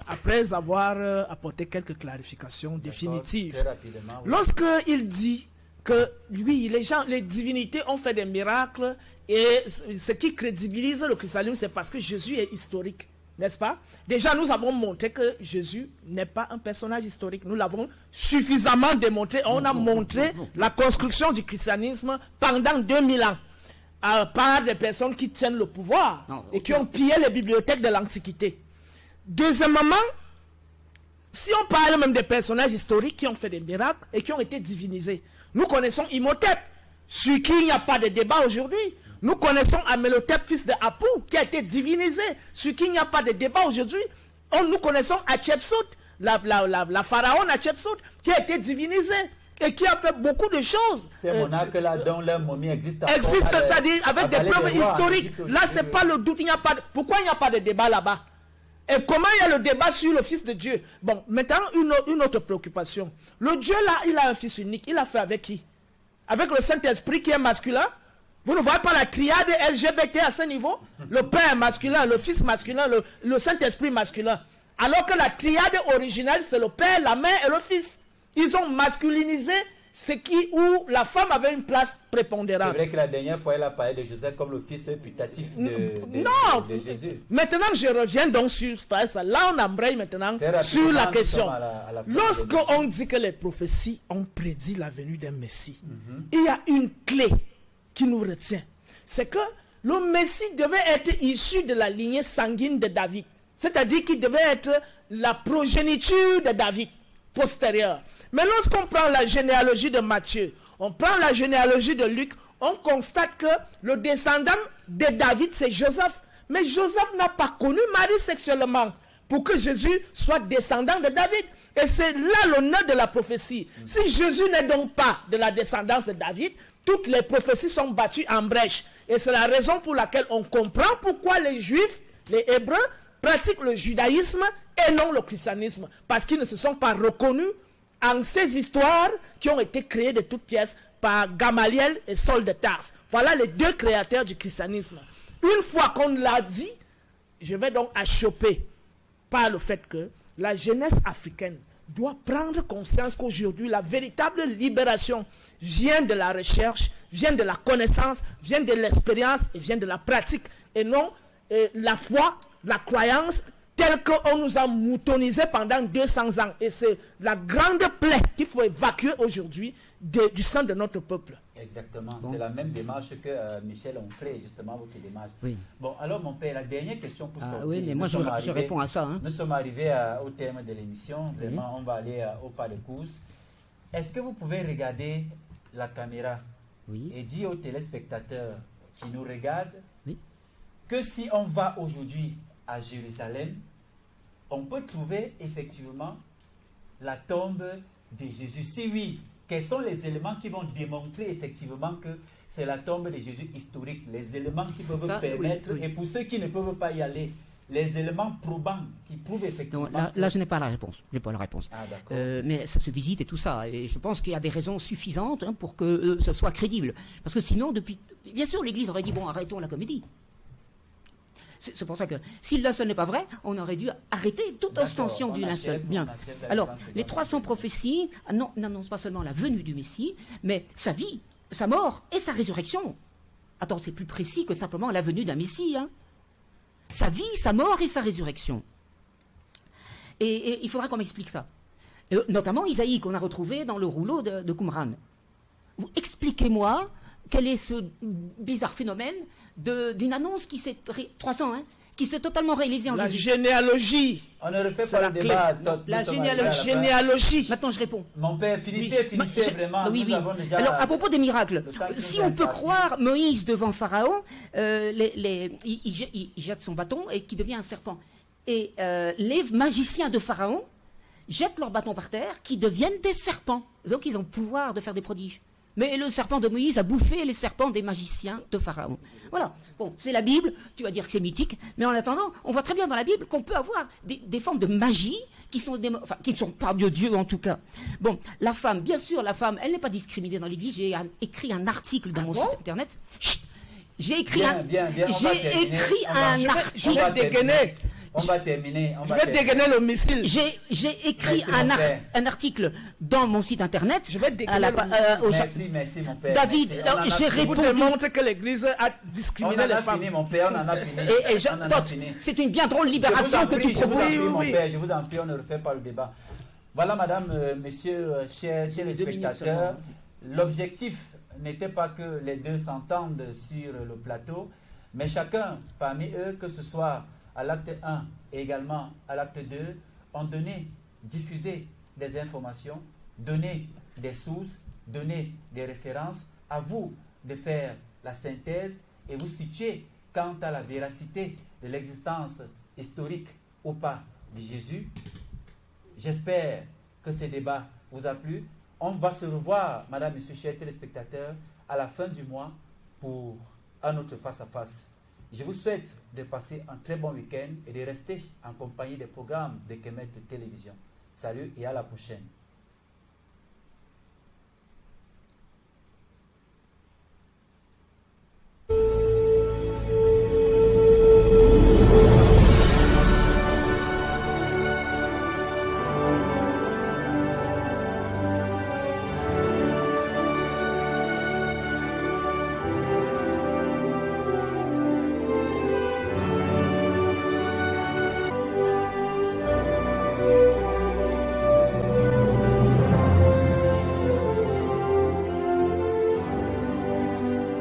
après avoir apporté quelques clarifications définitives. Très rapidement. Oui. Lorsqu'il dit que oui, les divinités ont fait des miracles et ce qui crédibilise le christianisme, c'est parce que Jésus est historique, n'est-ce pas? Déjà, nous avons montré que Jésus n'est pas un personnage historique. Nous l'avons suffisamment démontré. On a montré la construction du christianisme pendant 2000 ans par des personnes qui tiennent le pouvoir et qui ont pillé les bibliothèques de l'Antiquité. Deuxièmement, si on parle même des personnages historiques qui ont fait des miracles et qui ont été divinisés, nous connaissons Imhotep, sur qui il n'y a pas de débat aujourd'hui. Nous connaissons Amélotep, fils de Apu, qui a été divinisé, sur qui il n'y a pas de débat aujourd'hui. Nous connaissons Hatshepsut, la pharaon Hatshepsut, qui a été divinisée et qui a fait beaucoup de choses. Ces monarques-là dont leur momie existe encore. Existe, c'est-à-dire avec des preuves historiques. Là, ce n'est pas le doute. Pourquoi il n'y a pas de débat là-bas? Et comment il y a le débat sur le Fils de Dieu? Bon, maintenant, une autre préoccupation. Le Dieu là, il a un Fils unique. Il a fait avec qui? Avec le Saint-Esprit qui est masculin? Vous ne voyez pas la triade LGBT à ce niveau? Le Père masculin, le Fils masculin, le Saint-Esprit masculin. Alors que la triade originale, c'est le Père, la Mère et le Fils. Ils ont masculinisé où la femme avait une place prépondérante. C'est vrai que la dernière fois, elle a parlé de Joseph comme le fils putatif de Jésus. Maintenant, je reviens donc sur ça. Là, on embraye maintenant sur la question. Lorsqu'on dit que les prophéties ont prédit la venue d'un Messie, il y a une clé qui nous retient. C'est que le Messie devait être issu de la lignée sanguine de David. C'est-à-dire qu'il devait être la progéniture de David postérieure. Mais lorsqu'on prend la généalogie de Matthieu, on prend la généalogie de Luc, on constate que le descendant de David, c'est Joseph. Mais Joseph n'a pas connu Marie sexuellement pour que Jésus soit descendant de David. Et c'est là l'honneur de la prophétie. Si Jésus n'est donc pas de la descendance de David, toutes les prophéties sont battues en brèche. Et c'est la raison pour laquelle on comprend pourquoi les Juifs, les Hébreux, pratiquent le judaïsme et non le christianisme. Parce qu'ils ne se sont pas reconnus en ces histoires qui ont été créées de toutes pièces par Gamaliel et Saul de Tarse. Voilà les deux créateurs du christianisme. Une fois qu'on l'a dit, je vais donc achoper par le fait que la jeunesse africaine doit prendre conscience qu'aujourd'hui, la véritable libération vient de la recherche, vient de la connaissance, vient de l'expérience et vient de la pratique. Et non la foi, la croyance, telle qu'on nous a moutonnisé pendant 200 ans. Et c'est la grande plaie qu'il faut évacuer aujourd'hui du sein de notre peuple. Exactement, bon. C'est la même démarche que Michel Onfray, justement, votre démarche. Oui. Bon, alors mon père, la dernière question pour sortir. Oui, mais moi je réponds à ça. Hein. Nous sommes arrivés au terme de l'émission, vraiment, on va aller au pas de course. Est-ce que vous pouvez regarder la caméra et dire aux téléspectateurs qui nous regardent que si on va aujourd'hui à Jérusalem, on peut trouver effectivement la tombe de Jésus? Si oui, quels sont les éléments qui vont démontrer effectivement que c'est la tombe de Jésus historique, les éléments qui peuvent permettre, et pour ceux qui ne peuvent pas y aller, les éléments probants qui prouvent effectivement... Non, là, je n'ai pas la réponse. Je n'ai pas la réponse. Ah, mais ça se visite et tout ça. Et je pense qu'il y a des raisons suffisantes pour que ce soit crédible. Parce que sinon, bien sûr, l'Église aurait dit, bon, arrêtons la comédie. C'est pour ça que, si le n'est pas vrai, on aurait dû arrêter toute ostension du linceul. Bien. Alors, les 300 prophéties n'annoncent pas seulement la venue du Messie, mais sa vie, sa mort et sa résurrection. Attends, c'est plus précis que simplement la venue d'un Messie. Hein. Sa vie, sa mort et sa résurrection. Et il faudra qu'on m'explique ça. Notamment Isaïe, qu'on a retrouvé dans le rouleau de Qumran. Vous expliquez-moi quel est ce bizarre phénomène d'une annonce qui s'est 300, hein, qui s'est totalement réalisée en la Jésus. Généalogie. On ne refait pas le débat. La généalogie. Maintenant, je réponds. Mon père, finissez vraiment. Oui. Alors, à propos des miracles, si on peut croire Moïse devant Pharaon, il jette son bâton et qui devient un serpent. Et les magiciens de Pharaon jettent leur bâton par terre qui deviennent des serpents. Donc, ils ont le pouvoir de faire des prodiges. Mais le serpent de Moïse a bouffé les serpents des magiciens de Pharaon. Voilà. Bon, c'est la Bible, tu vas dire que c'est mythique, mais en attendant, on voit très bien dans la Bible qu'on peut avoir des formes de magie qui ne sont pas de Dieu en tout cas. Bon, la femme, bien sûr, elle n'est pas discriminée dans l'Église. J'ai écrit un article dans mon site internet. Chut, j'ai écrit un article. Je vais dégainer. On va terminer. Je vais dégainer le missile. J'ai écrit un article dans mon site internet. Je vais dégainer le missile. Merci mon père. David, j'ai répondu. Vous démontrez que l'Église a discriminé les femmes. On en a fini, mon père, on en a fini. C'est une bien drôle libération que tu proposes. Je vous en prie, on ne refait pas le débat. Voilà, madame, messieurs, chers téléspectateurs, l'objectif n'était pas que les deux s'entendent sur le plateau, mais chacun parmi eux, que ce soit à l'acte 1 et également à l'acte 2, ont diffusé des informations, donné des sources, donné des références. À vous de faire la synthèse et vous situer quant à la véracité de l'existence historique ou pas de Jésus. J'espère que ce débat vous a plu. On va se revoir, madame, monsieur, chers téléspectateurs, à la fin du mois pour un autre face-à-face. Je vous souhaite de passer un très bon week-end et de rester en compagnie des programmes de Kemet Télévision. Salut et à la prochaine.